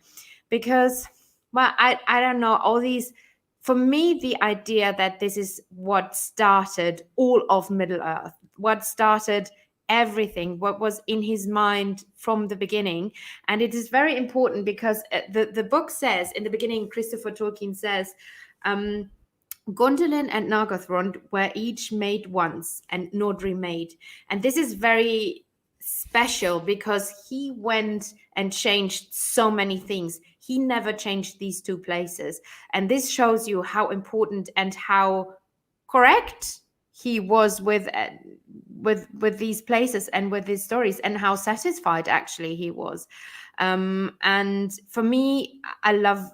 because, well, I don't know, all these, for me, the idea that this is what started all of Middle Earth, what started everything, what was in his mind from the beginning. And it is very important because the book says in the beginning, Christopher Tolkien says, Gondolin and Nargothrond were each made once and not remade. And this is very special because he went and changed so many things. He never changed these two places. And this shows you how important and how correct he was with these places and with these stories, and how satisfied actually he was. And for me, I love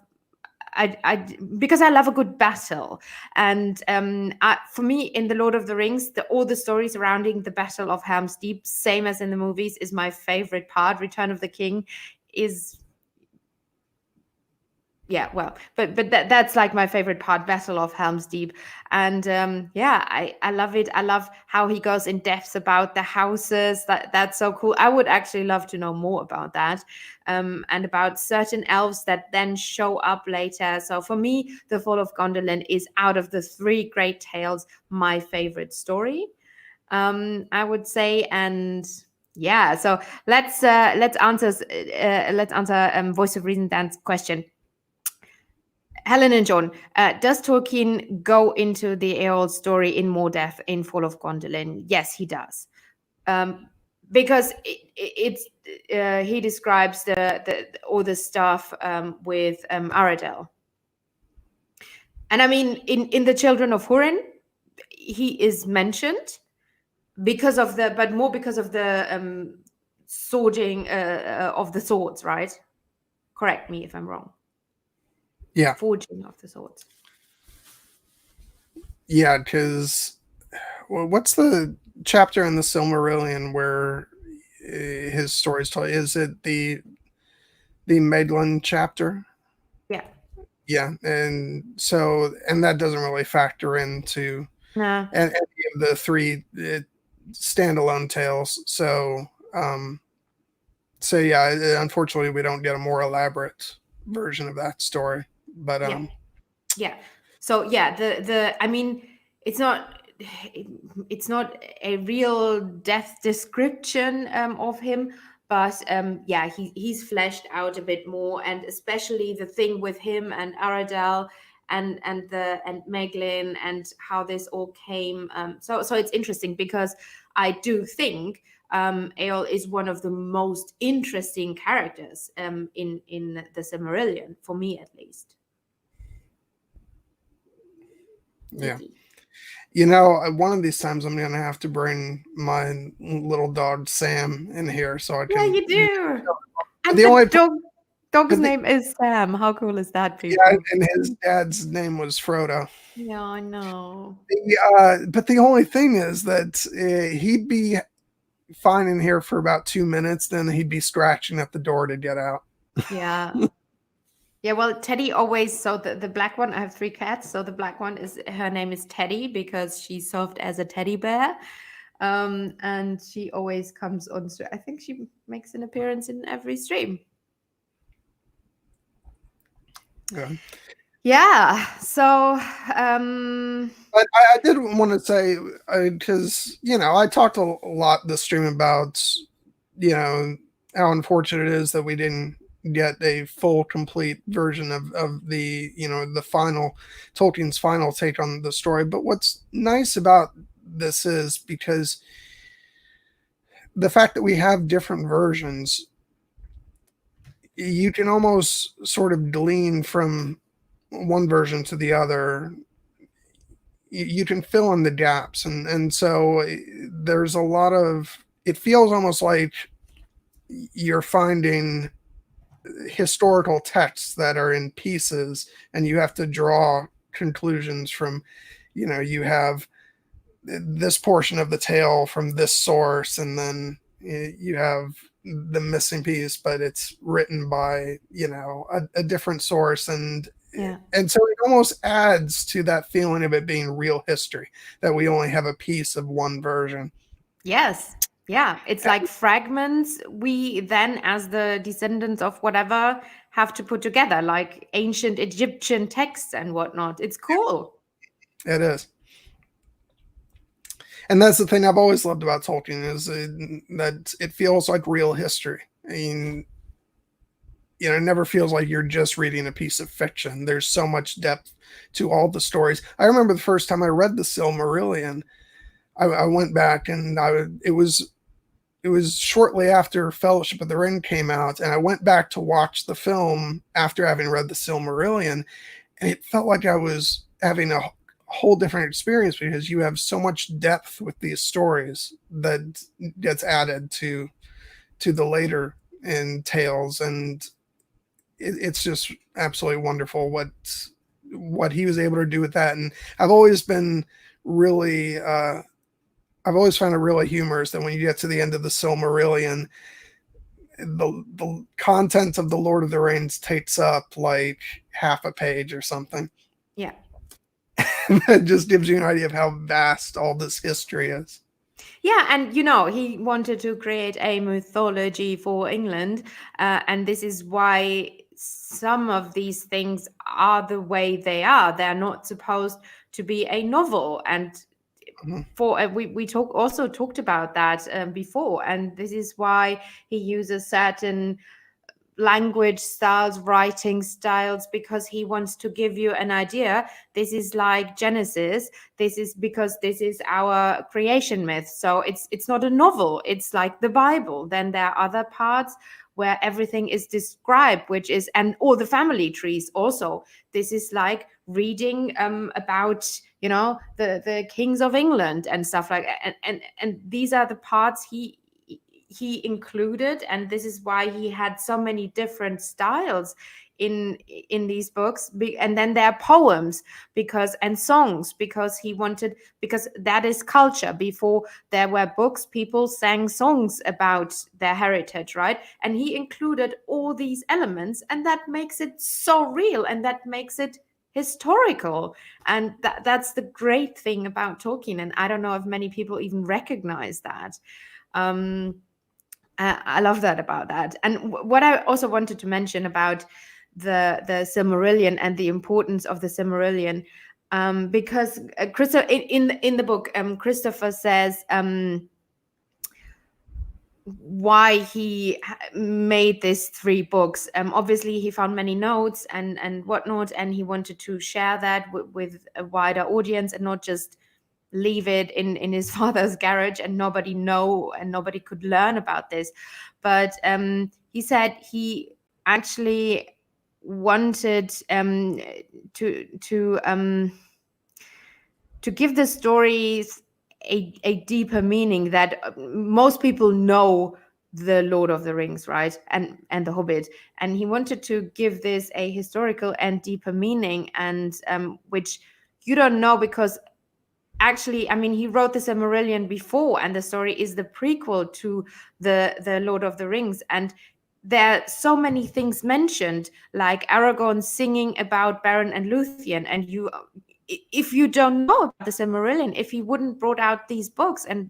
I because I love a good battle, and for me, in the Lord of the Rings, all the stories surrounding the Battle of Helm's Deep, same as in the movies, is my favorite part. Return of the King is, yeah, well, but that's like my favorite part, Battle of Helm's Deep. And yeah, I love it. I love how he goes in depth about the houses. That's so cool. I would actually love to know more about that, and about certain elves that then show up later. So for me, the Fall of Gondolin is, out of the three great tales, my favorite story, I would say. And yeah, so let's answer Voice of Reason Dan's question. Helen and John, does Tolkien go into the Eorl story in more depth in Fall of Gondolin? Yes, he does. Because he describes all the stuff with Aradel. And I mean, in the Children of Hurin, he is mentioned but more because of the swording of the swords, right? Correct me if I'm wrong. Yeah, Forging of the swords. yeah, because what's the chapter in the Silmarillion where his story is told? Is it the Maedlin chapter? Yeah. Yeah, and that doesn't really factor into Nah. any of the three standalone tales. So So yeah, unfortunately, we don't get a more elaborate version of that story. But Yeah. Yeah. So yeah, the I mean, it's not it's not a real death description of him, but yeah, he's fleshed out a bit more, and especially the thing with him and Aradel and Meglin and how this all came. So it's interesting because I do think Eol is one of the most interesting characters in the Silmarillion, for me at least. yeah, Kiki. one of these times I'm gonna have to bring my little dog Sam in here so I Yeah, can. you do. And The the only dog's but the, name is Sam. How cool is that, yeah, people? and his dad's name was Frodo. Yeah, I know. But the only thing is that he'd be fine in here for about 2 minutes, then he'd be scratching at the door to get out. Yeah. Yeah, well, Teddy always, so the black one, I have three cats. So the black one is, her name is Teddy because she served as a teddy bear. And she always comes on, I think she makes an appearance in every stream. Yeah. Yeah. So, But I did want to say, because, I talked a lot this stream about, how unfortunate it is that we didn't get a full, complete version of the final, Tolkien's final take on the story. But what's nice about this is because the fact that we have different versions, you can almost sort of glean from one version to the other. You can fill in the gaps, and so there's a lot of, it feels almost like you're finding historical texts that are in pieces and you have to draw conclusions from, you have this portion of the tale from this source, and then you have the missing piece, but it's written by a different source, yeah. and so it almost adds to that feeling of it being real history, that we only have a piece of one version. Yes. Yeah. It's like fragments we then, as the descendants of whatever, have to put together, like ancient Egyptian texts and whatnot. It's cool. It is. And that's the thing I've always loved about Tolkien, is that it feels like real history. I mean, it never feels like you're just reading a piece of fiction. There's so much depth to all the stories. I remember the first time I read the Silmarillion, I went back and it was shortly after Fellowship of the Ring came out, and I went back to watch the film after having read the Silmarillion, and it felt like I was having a whole different experience, because you have so much depth with these stories that gets added to the later in tales, and it's just absolutely wonderful what he was able to do with that. And I've always been really I've always found it really humorous that when you get to the end of the Silmarillion, the content of the Lord of the Rings takes up like half a page or something. Yeah. That just gives you an idea of how vast all this history is. Yeah, and he wanted to create a mythology for England, and this is why some of these things are the way they are. They're not supposed to be a novel, and for we talked about that before, and this is why he uses certain language styles, writing styles, because he wants to give you an idea. This is like Genesis. This is because this is our creation myth. So it's not a novel. It's like the Bible. Then there are other parts where everything is described, which is, and all the family trees also. This is like reading about the kings of England and stuff like that. And these are the parts he included, and this is why he had so many different styles in these books. And then there are poems and songs, because he wanted, because that is culture. Before there were books, people sang songs about their heritage, right? And he included all these elements, and that makes it so real, and that makes it historical. And that's the great thing about Tolkien, and I don't know if many people even recognize that. um I love that about that. And what I also wanted to mention about the Silmarillion and the importance of the Silmarillion, because Christopher in the book, Christopher says why he made these 3 books. Obviously, he found many notes and whatnot, and he wanted to share that with a wider audience and not just leave it in his father's garage and nobody know and nobody could learn about this. But he said he actually wanted to give the stories a deeper meaning, that most people know the Lord of the Rings, right, and the Hobbit, and he wanted to give this a historical and deeper meaning, and which you don't know, because actually, I mean, he wrote the Silmarillion before, and the story is the prequel to the Lord of the Rings, and there are so many things mentioned, like Aragorn singing about Beren and Luthien, and if you don't know about the Silmarillion, if he wouldn't brought out these books and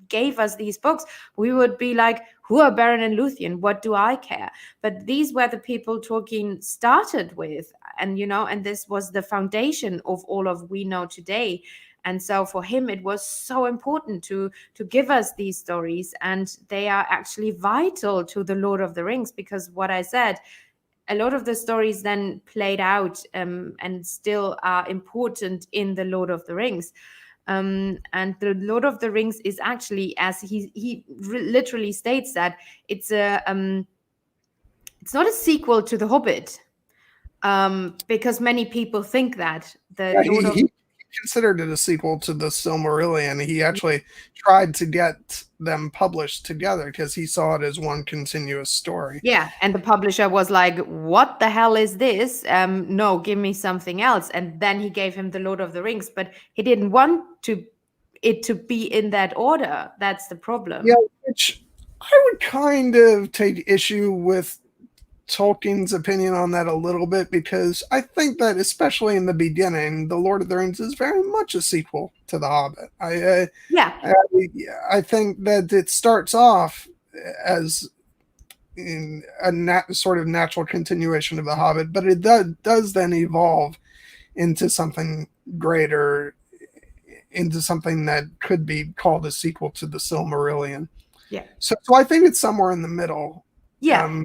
gave us these books, we would be like, who are Beren and Luthien? What do I care? But these were the people Tolkien started with, and and this was the foundation of all of we know today. And so for him, it was so important to give us these stories, and they are actually vital to the Lord of the Rings, because what I said, a lot of the stories then played out and still are important in the Lord of the Rings. And the Lord of the Rings is actually, as he literally states, that it's not a sequel to the Hobbit, because many people think that the Yeah, Lord of he considered it a sequel to the Silmarillion. He actually tried to get them published together because he saw it as one continuous story. Yeah, and the publisher was like, what the hell is this? No, give me something else. And then he gave him the Lord of the Rings, but he didn't want it to be in that order. That's the problem. Yeah, which I would kind of take issue with Tolkien's opinion on that a little bit, because I think that, especially in the beginning, The Lord of the Rings is very much a sequel to The Hobbit. Yeah. I think that it starts off as in a sort of natural continuation of The Hobbit, but it does then evolve into something greater, into something that could be called a sequel to the Silmarillion. Yeah. So I think it's somewhere in the middle. Yeah.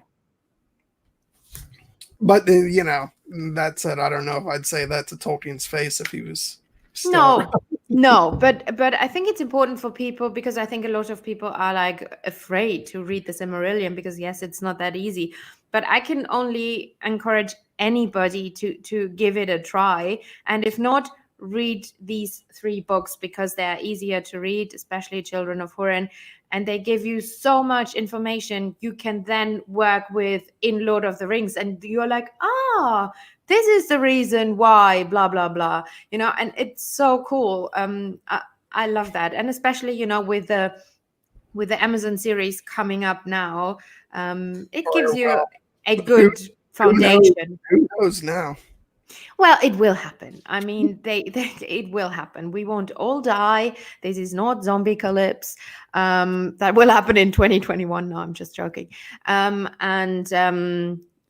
But that said, I don't know if I'd say that to Tolkien's face if he was still around. No, but I think it's important for people, because I think a lot of people are like afraid to read the Silmarillion, because yes, it's not that easy. But I can only encourage anybody to give it a try, and if not, read these 3 books, because they're easier to read, especially Children of Hurin, and they give you so much information you can then work with in Lord of the Rings, and you're like, this is the reason why, blah blah blah, and it's so cool. I love that, and especially with the Amazon series coming up now, it gives you a good foundation. Who knows now? Well, it will happen. I mean, it will happen. We won't all die. This is not zombie-calypse. That will happen in 2021. No, I'm just joking. And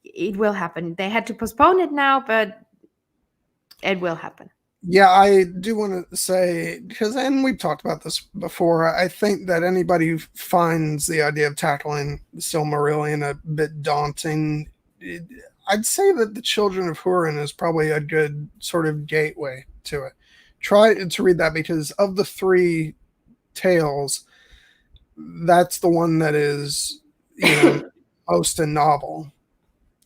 it will happen. They had to postpone it now, but it will happen. Yeah, I do want to say, and we've talked about this before, I think that anybody who finds the idea of tackling the Silmarillion a bit daunting, I'd say that the Children of Hurin is probably a good sort of gateway to it. Try to read that, because of the 3 tales, that's the one that is, most a novel.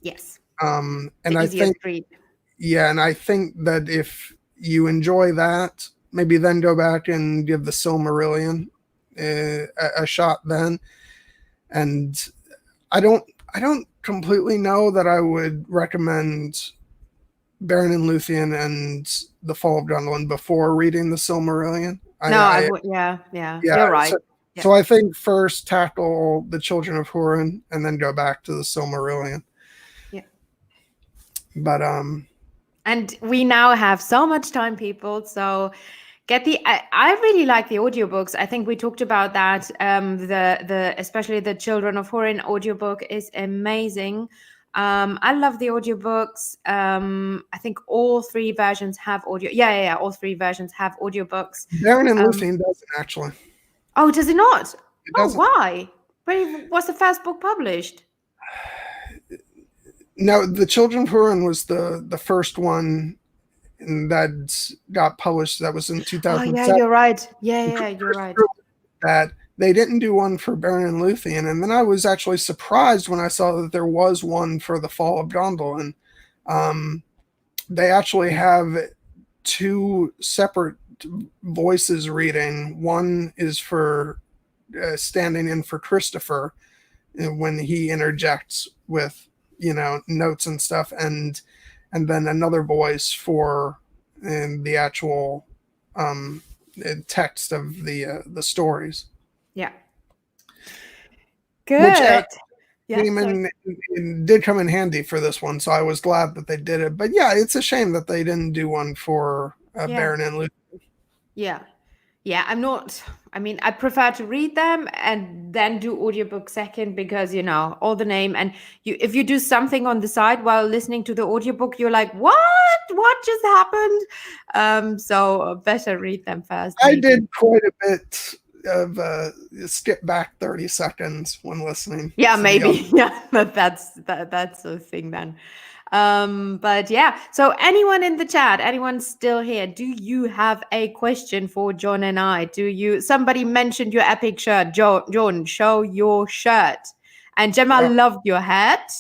Yes. And I think, and I think that if you enjoy that, maybe then go back and give the Silmarillion a shot then. And I don't completely know that I would recommend Beren and Luthien and the Fall of Gondolin before reading the Silmarillion. You're right. So I think first tackle the Children of Hurin and then go back to the Silmarillion. Yeah. But and we now have so much time, people. So Get the I really like the audiobooks. I think we talked about that. The especially the Children of Hurin audiobook is amazing. I love the audiobooks. I think all three versions have audio. Yeah. All three versions have audiobooks. Baron and Luthien doesn't actually. Oh, does it not? It Oh, doesn't. why? When was the first book published? No, the Children of Hurin was the first one that got published. That was in Oh, 2007. yeah, you're right. Yeah, you're right. That they didn't do one for Baron and Luthien, and then I was actually surprised when I saw that there was one for the Fall of Gondolin. They actually have two separate voices reading. One is for standing in for Christopher when he interjects with notes and stuff, and then another voice for the actual text of the stories. Yeah. Good. It did come in handy for this one, so I was glad that they did it. But yeah, it's a shame that they didn't do one for Baron and Luthien. Yeah, I prefer to read them and then do audiobook second, because all the name, and if you do something on the side while listening to the audiobook, you're like, what just happened? So better read them first. I did quite a bit of skip back 30 seconds when listening. Yeah, maybe. Yeah, but that's the thing then. But yeah, so anyone in the chat, anyone still here, do you have a question for John and I? Somebody mentioned your epic shirt. John, show your shirt. And Gemma loved your hat.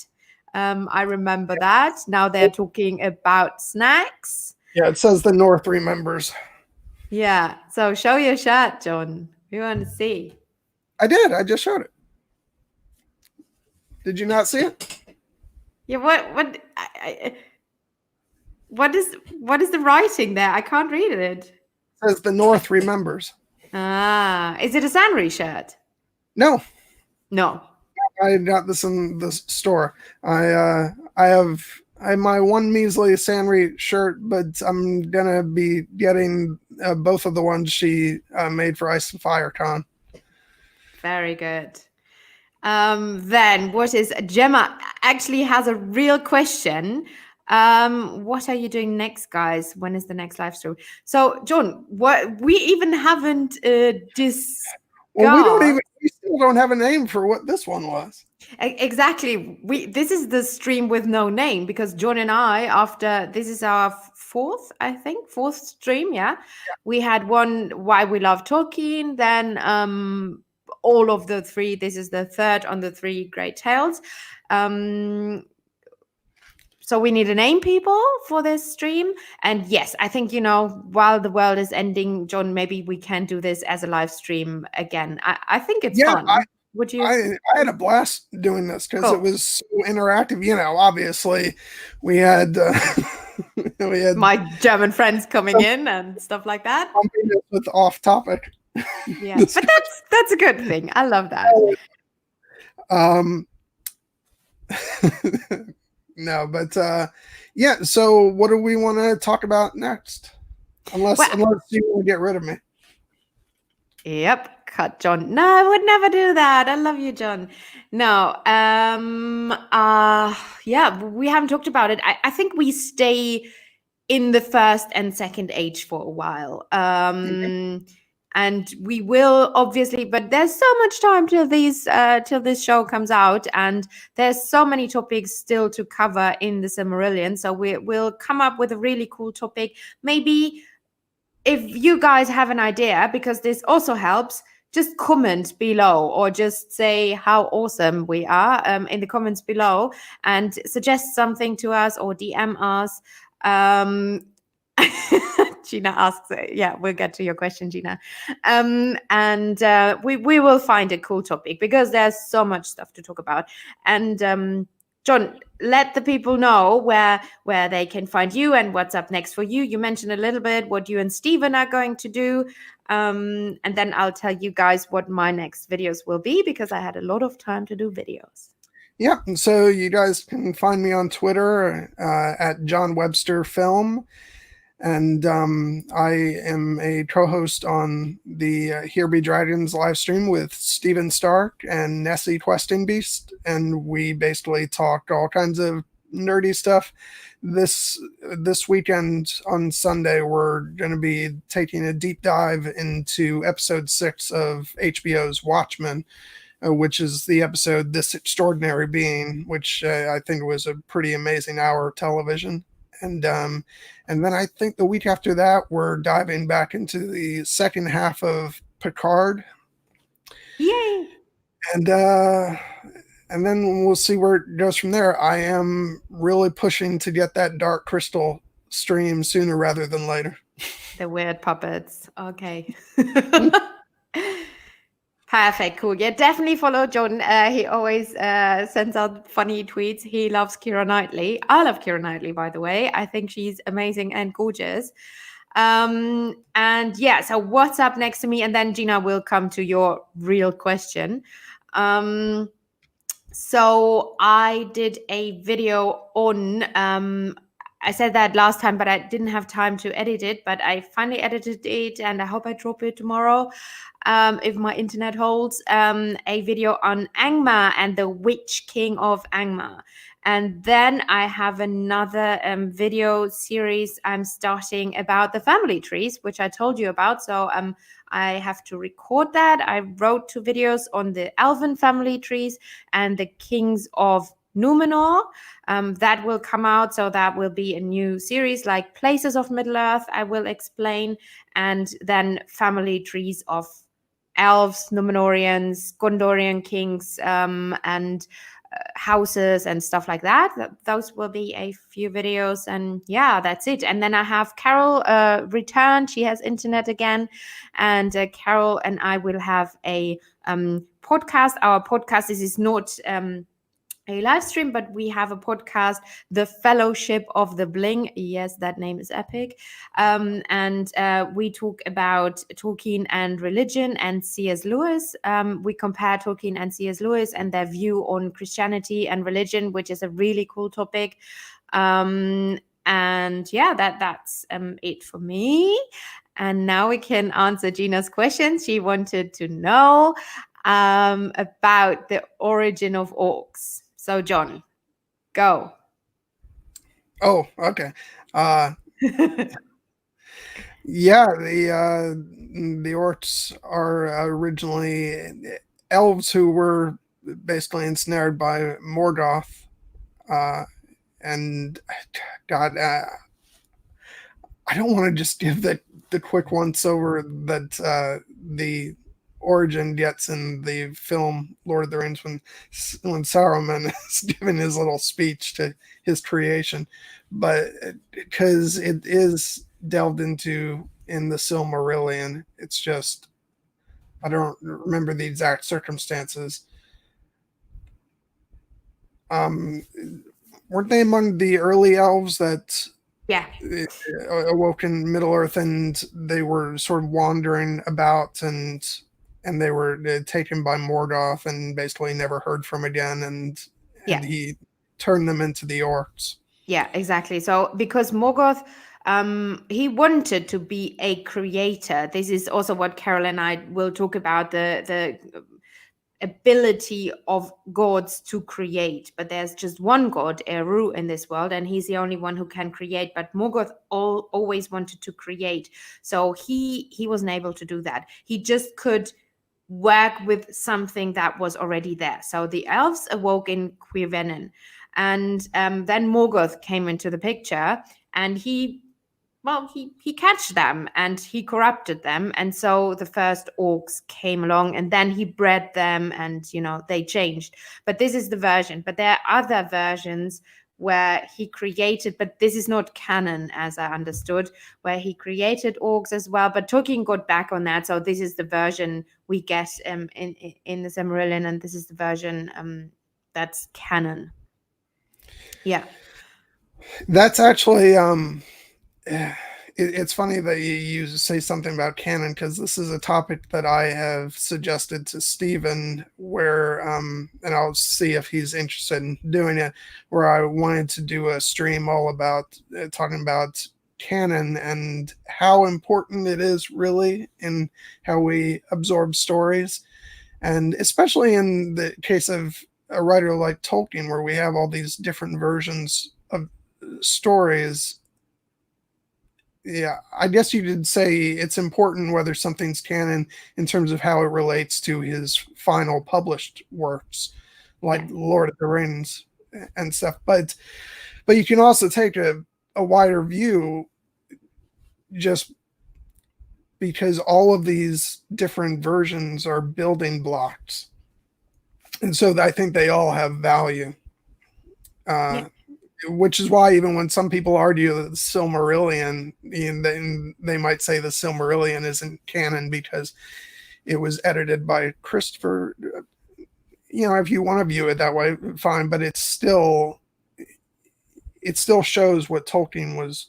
I remember that. Now they're talking about snacks. Yeah, it says the North remembers. Yeah, so show your shirt, John. We want to see. I did. I just showed it. Did you not see it? Yeah, what is the writing there? I can't read it. It says the North remembers. Is it a Sanri shirt? No. I got this in the store. I have my one measly Sanri shirt, but I'm gonna be getting both of the ones she made for Ice and Fire Con. Very good. Then what is Gemma actually has a real question. What are you doing next, guys? When is the next live stream? So, John, what we even haven't discussed. Well, we still don't have a name for what this one was. Exactly. This is the stream with no name, because John and I, this is our fourth stream. Yeah. We had one, Why We Love Tolkien, then all of the three. This is the third on the three great tales. So we need a name, people, for this stream. And yes, I think, while the world is ending, John, maybe we can do this as a live stream again. I think it's fun. Would you? I had a blast doing this because it was so interactive. Obviously we had my German friends coming in and stuff like that. With off topic. Yeah, but that's a good thing. I love that. No, but yeah. So, what do we want to talk about next? Unless you want to get rid of me. Yep, cut John. No, I would never do that. I love you, John. No, yeah, we haven't talked about it. I think we stay in the first and second age for a while. And we will obviously, but there's so much time till this show comes out, and there's so many topics still to cover in the Silmarillion. So we'll come up with a really cool topic. Maybe if you guys have an idea, because this also helps, just comment below or just say how awesome we are in the comments below and suggest something to us or DM us. Gina asks, yeah, we'll get to your question, Gina. And we will find a cool topic because there's so much stuff to talk about. And John, let the people know where they can find you and what's up next for you. You mentioned a little bit what you and Stephen are going to do. And then I'll tell you guys what my next videos will be, because I had a lot of time to do videos. Yeah, so you guys can find me on Twitter at John Webster Film. And I am a co-host on the Here Be Dragons live stream with Steven Stark and Nessie Questing Beast, and we basically talk all kinds of nerdy stuff. This weekend on Sunday, we're going to be taking a deep dive into episode 6 of HBO's Watchmen, which is the episode "This Extraordinary Being," which I think was a pretty amazing hour of television. And then I think the week after that, we're diving back into the second half of Picard. Yay! And then we'll see where it goes from there. I am really pushing to get that Dark Crystal stream sooner rather than later. The weird puppets. Okay. Perfect. Cool. Yeah, definitely follow John. He always sends out funny tweets. He loves Keira Knightley. I love Keira Knightley, by the way. I think she's amazing and gorgeous. And yeah, so what's up next to me? And then Gina will come to your real question. So I did a video on I said that last time, but I didn't have time to edit it, but I finally edited it and I hope I drop it tomorrow. If my internet holds, a video on Angmar and the Witch King of Angmar. And then I have another video series I'm starting about the family trees, which I told you about. So I have to record that. I wrote 2 videos on the elven family trees and the kings of Numenor. That will come out. So that will be a new series like Places of Middle-earth, I will explain. And then family trees of elves, Numenorians, Gondorian kings, and houses and stuff like that. Those will be a few videos, and yeah, that's it. And then I have Carol return. She has internet again, and Carol and I will have a podcast. Our podcast, this is not a live stream, but we have a podcast, The Fellowship of the Bling. Yes, that name is epic. And we talk about Tolkien and religion and C.S. Lewis. We compare Tolkien and C.S. Lewis and their view on Christianity and religion, which is a really cool topic. And yeah, that's it for me. And now we can answer Gina's question. She wanted to know about the origin of orcs. So, John, go. Oh, okay. Yeah, the orcs are originally elves who were basically ensnared by Morgoth, and God, I don't want to just give the quick once over that the origin gets in the film Lord of the Rings when Saruman is giving his little speech to his creation, but because it is delved into in the Silmarillion, it's just I don't remember the exact circumstances. Weren't they among the early elves that awoke in Middle Earth, and they were sort of wandering about, and they were taken by Morgoth and basically never heard from again, and he turned them into the orcs. Yeah, exactly. So because Morgoth, he wanted to be a creator. This is also what Carol and I will talk about, the ability of gods to create. But there's just one god, Eru, in this world, and he's the only one who can create. But Morgoth always wanted to create. So he wasn't able to do that. He just could work with something that was already there. So the elves awoke in Cuivennen. And then Morgoth came into the picture, and he catched them and he corrupted them. And so the first orcs came along, and then he bred them, and, they changed. But this is the version. But there are other versions where he created, but this is not canon, as I understood, where he created orcs as well. But Tolkien got back on that. So this is the version we get in the Silmarillion, and this is the version that's canon. Yeah. That's actually it's funny that you say something about canon, because this is a topic that I have suggested to Stephen, where and I'll see if he's interested in doing it, where I wanted to do a stream all about talking about canon and how important it is really in how we absorb stories. And especially in the case of a writer like Tolkien, where we have all these different versions of stories. Yeah, I guess you could say it's important whether something's canon in terms of how it relates to his final published works, like Yeah. Lord of the Rings and stuff. But you can also take a wider view, just because all of these different versions are building blocks, and so I think they all have value. Yeah. Uh, which is why even when some people argue that the Silmarillion, they might say the Silmarillion isn't canon because it was edited by Christopher. If you want to view it that way, fine, but it still shows what Tolkien was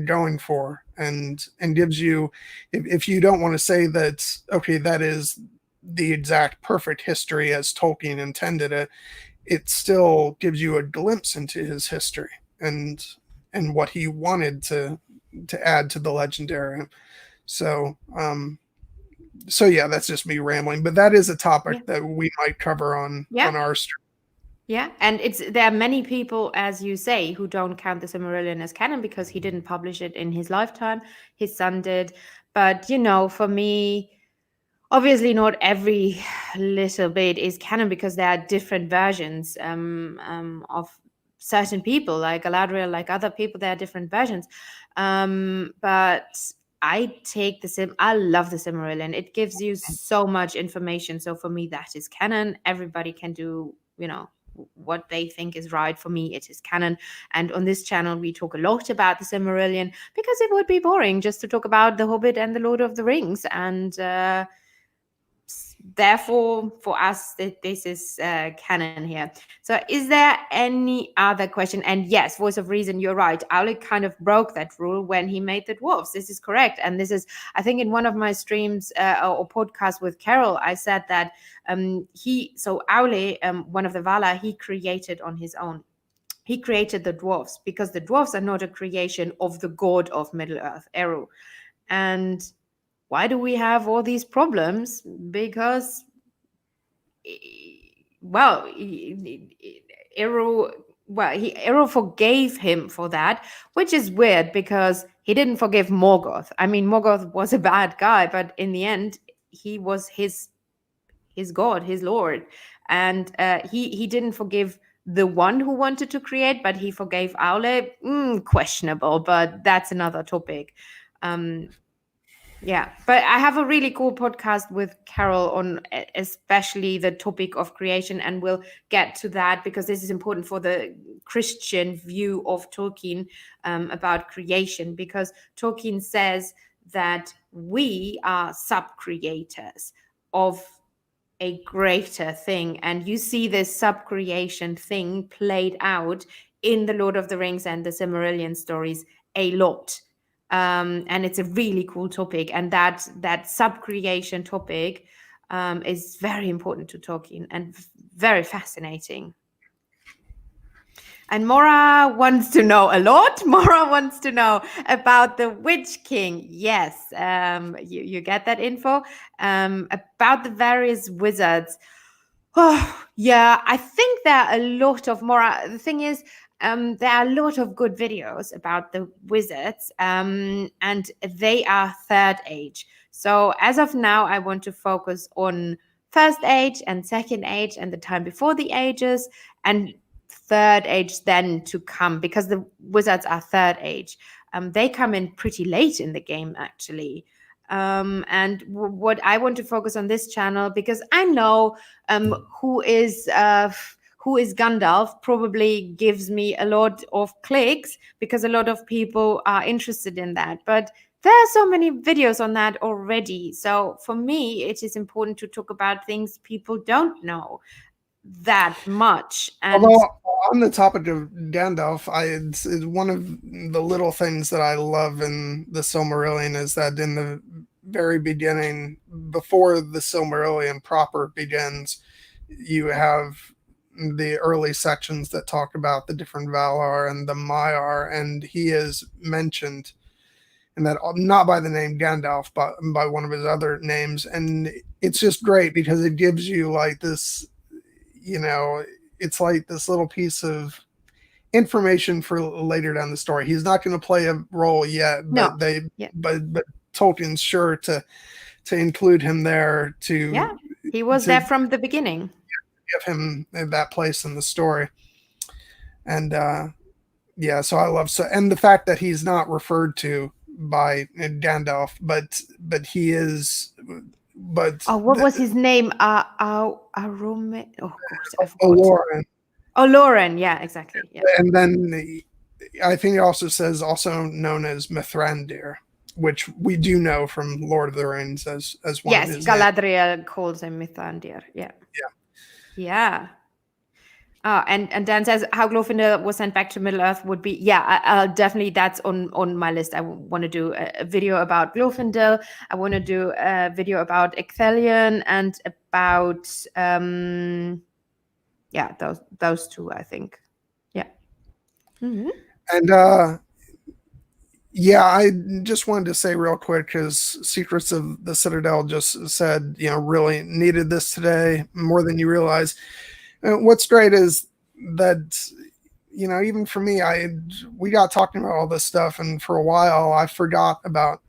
going for, and gives you, if you don't want to say that, okay, that is the exact perfect history as Tolkien intended it, it still gives you a glimpse into his history and what he wanted to add to the legendary. So so yeah, that's just me rambling, but that is a topic Yeah. that we might cover on Yeah. our stream. Yeah, and there are many people, as you say, who don't count the Silmarillion as canon because he didn't publish it in his lifetime. His son did. But, for me, obviously not every little bit is canon because there are different versions of certain people, like Galadriel, like other people, there are different versions. But I love the Silmarillion. It gives you so much information. So for me, that is canon. Everybody can do, what they think is right. For me, it is canon. And on this channel, we talk a lot about the Silmarillion because it would be boring just to talk about The Hobbit and The Lord of the Rings. And therefore, for us, this is canon here. So is there any other question? And yes, Voice of Reason, you're right. Aule kind of broke that rule when he made the dwarves. This is correct. And this is, I think, in one of my streams or podcasts with Carol, I said that Aule, one of the Valar, he created on his own. He created the dwarves because the dwarves are not a creation of the god of Middle Earth, Eru. And why do we have all these problems? Because, well, Eru forgave him for that, which is weird because he didn't forgive Morgoth. I mean, Morgoth was a bad guy, but in the end, he was his god, his lord, and he didn't forgive the one who wanted to create, but he forgave Aule. Questionable, but that's another topic. Yeah, but I have a really cool podcast with Carol on especially the topic of creation, and we'll get to that because this is important for the Christian view of Tolkien about creation, because Tolkien says that we are sub-creators of a greater thing, and you see this sub-creation thing played out in the Lord of the Rings and the Silmarillion stories a lot. And it's a really cool topic, and that sub-creation topic is very important to Tolkien and very fascinating. And Mora wants to know a lot. Mora wants to know about the Witch King. Yes, you get that info about the various wizards. Oh, yeah, I think there are a lot of Mora. The thing is, there are a lot of good videos about the wizards, and they are third age. So as of now, I want to focus on first age and second age and the time before the ages, and third age then to come, because the wizards are third age. They come in pretty late in the game, actually. And what I want to focus on this channel, because I know who is Gandalf, probably gives me a lot of clicks because a lot of people are interested in that. But there are so many videos on that already. So for me, it is important to talk about things people don't know that much. And Although on the topic of Gandalf, it's one of the little things that I love in the Silmarillion is that in the very beginning, before the Silmarillion proper begins, you have the early sections that talk about the different Valar and the Maiar, and he is mentioned and that not by the name Gandalf, but by one of his other names. And it's just great because it gives you like this, it's like this little piece of information for later down the story. He's not going to play a role yet, but but Tolkien's sure to include him there he was there from the beginning. Give him that place in the story. And so I love and the fact that he's not referred to by Gandalf, but he is. But what was his name? Arume. Oh gosh, I forgot. Lauren. Oh, Lauren. Yeah, exactly. Yeah. And then I think it also says also known as Mithrandir, which we do know from Lord of the Rings as one. Yes, Galadriel calls him Mithrandir. Yeah. Yeah. Yeah. And Dan says how Glorfindel was sent back to Middle Earth would be definitely that's on my list. I want to do a video about Glorfindel. I want to do a video about Ecthelion and about those two, I think. Yeah. Mm-hmm. And I just wanted to say real quick, because Secrets of the Citadel just said, really needed this today more than you realize. And what's great is that, even for me, we got talking about all this stuff, and for a while I forgot about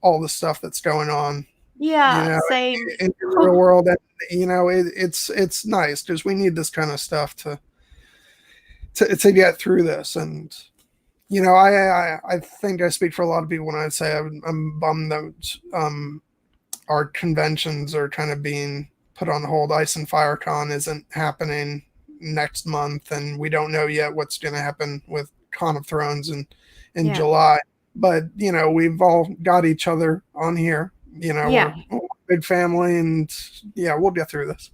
all the stuff that's going on. Yeah, same. In the real world, and it's nice because we need this kind of stuff to get through this. And I think I speak for a lot of people when I say I'm bummed that our conventions are kind of being put on hold. Ice and Fire Con isn't happening next month, and we don't know yet what's going to happen with Con of Thrones in July. But we've all got each other on here. We're a big family, and we'll get through this.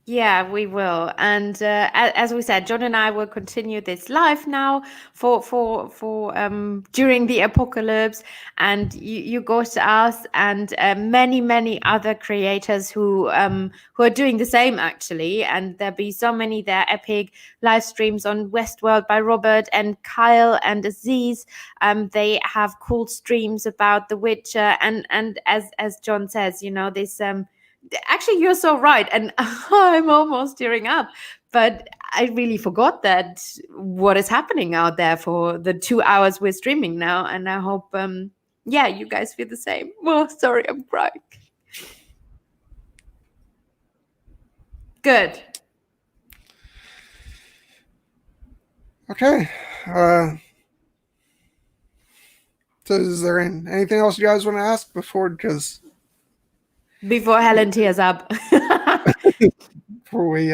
Yeah, we will. And as we said, John and I will continue this live now for during the apocalypse. And you go to us and many other creators who are doing the same, actually. And there'll be so many there, epic live streams on Westworld by Robert and Kyle and Aziz. They have cool streams about The Witcher. And as John says, this actually, you're so right. And I'm almost tearing up. But I really forgot that what is happening out there for the 2 hours we're streaming now. And I hope, you guys feel the same. Oh, sorry, I'm crying. Good. Okay. So is there anything else you guys want to ask before Helen tears up. Before we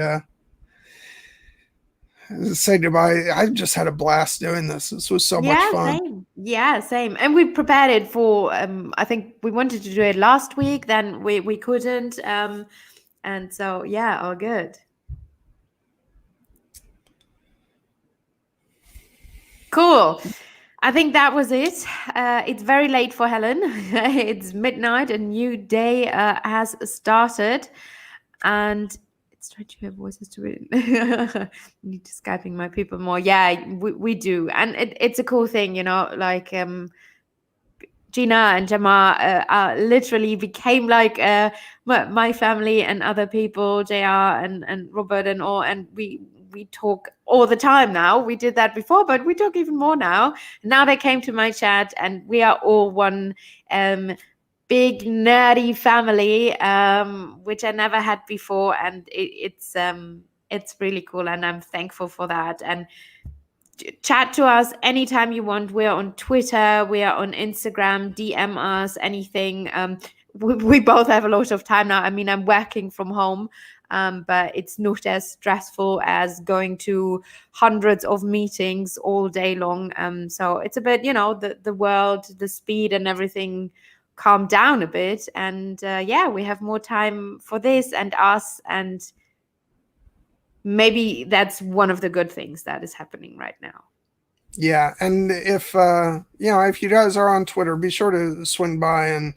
say goodbye, I just had a blast doing this. This was so much fun. Same. Yeah, same. And we prepared it for, I think we wanted to do it last week, then we couldn't. And so, all good. Cool. I think that was it. It's very late for Helen. It's midnight. A new day has started. And it's trying to hear voices to it. I need to Skyping my people more. Yeah, we do. And it's a cool thing, like Gina and Gemma literally became like my family and other people, JR and Robert and all. And we talk all the time now. We did that before, but we talk even more now. Now they came to my chat, and we are all one big nerdy family, which I never had before, and it's really cool, and I'm thankful for that. And chat to us anytime you want. We're on Twitter, we are on Instagram, DM us anything. We both have a lot of time now. I mean, I'm working from home. But it's not as stressful as going to hundreds of meetings all day long. So it's a bit, the world, the speed and everything calmed down a bit. And we have more time for this and us. And maybe that's one of the good things that is happening right now. Yeah. And if you guys are on Twitter, be sure to swing by and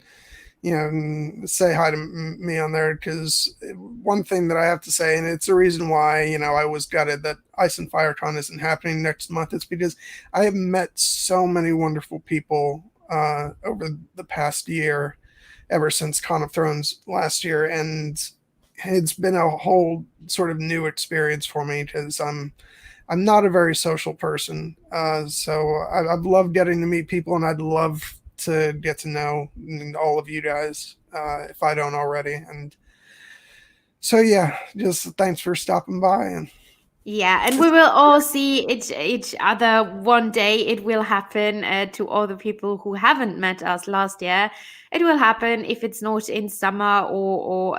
say hi to me on there, because one thing that I have to say, and it's the reason why, I was gutted that Ice and Fire Con isn't happening next month, it's because I have met so many wonderful people over the past year, ever since Con of Thrones last year, and it's been a whole sort of new experience for me because I'm not a very social person. So I've loved getting to meet people, and I'd love to get to know all of you guys if I don't already. And so yeah, just thanks for stopping by. And Yeah, and we will all see each other one day. It will happen to all the people who haven't met us last year. It will happen if it's not in summer or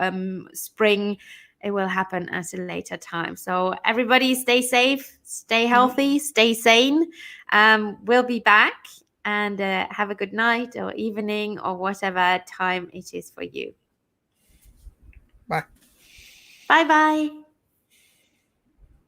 spring. It will happen at a later time. So everybody, stay safe, stay healthy, stay sane. We'll be back, and have a good night or evening or whatever time it is for you. bye. Bye bye.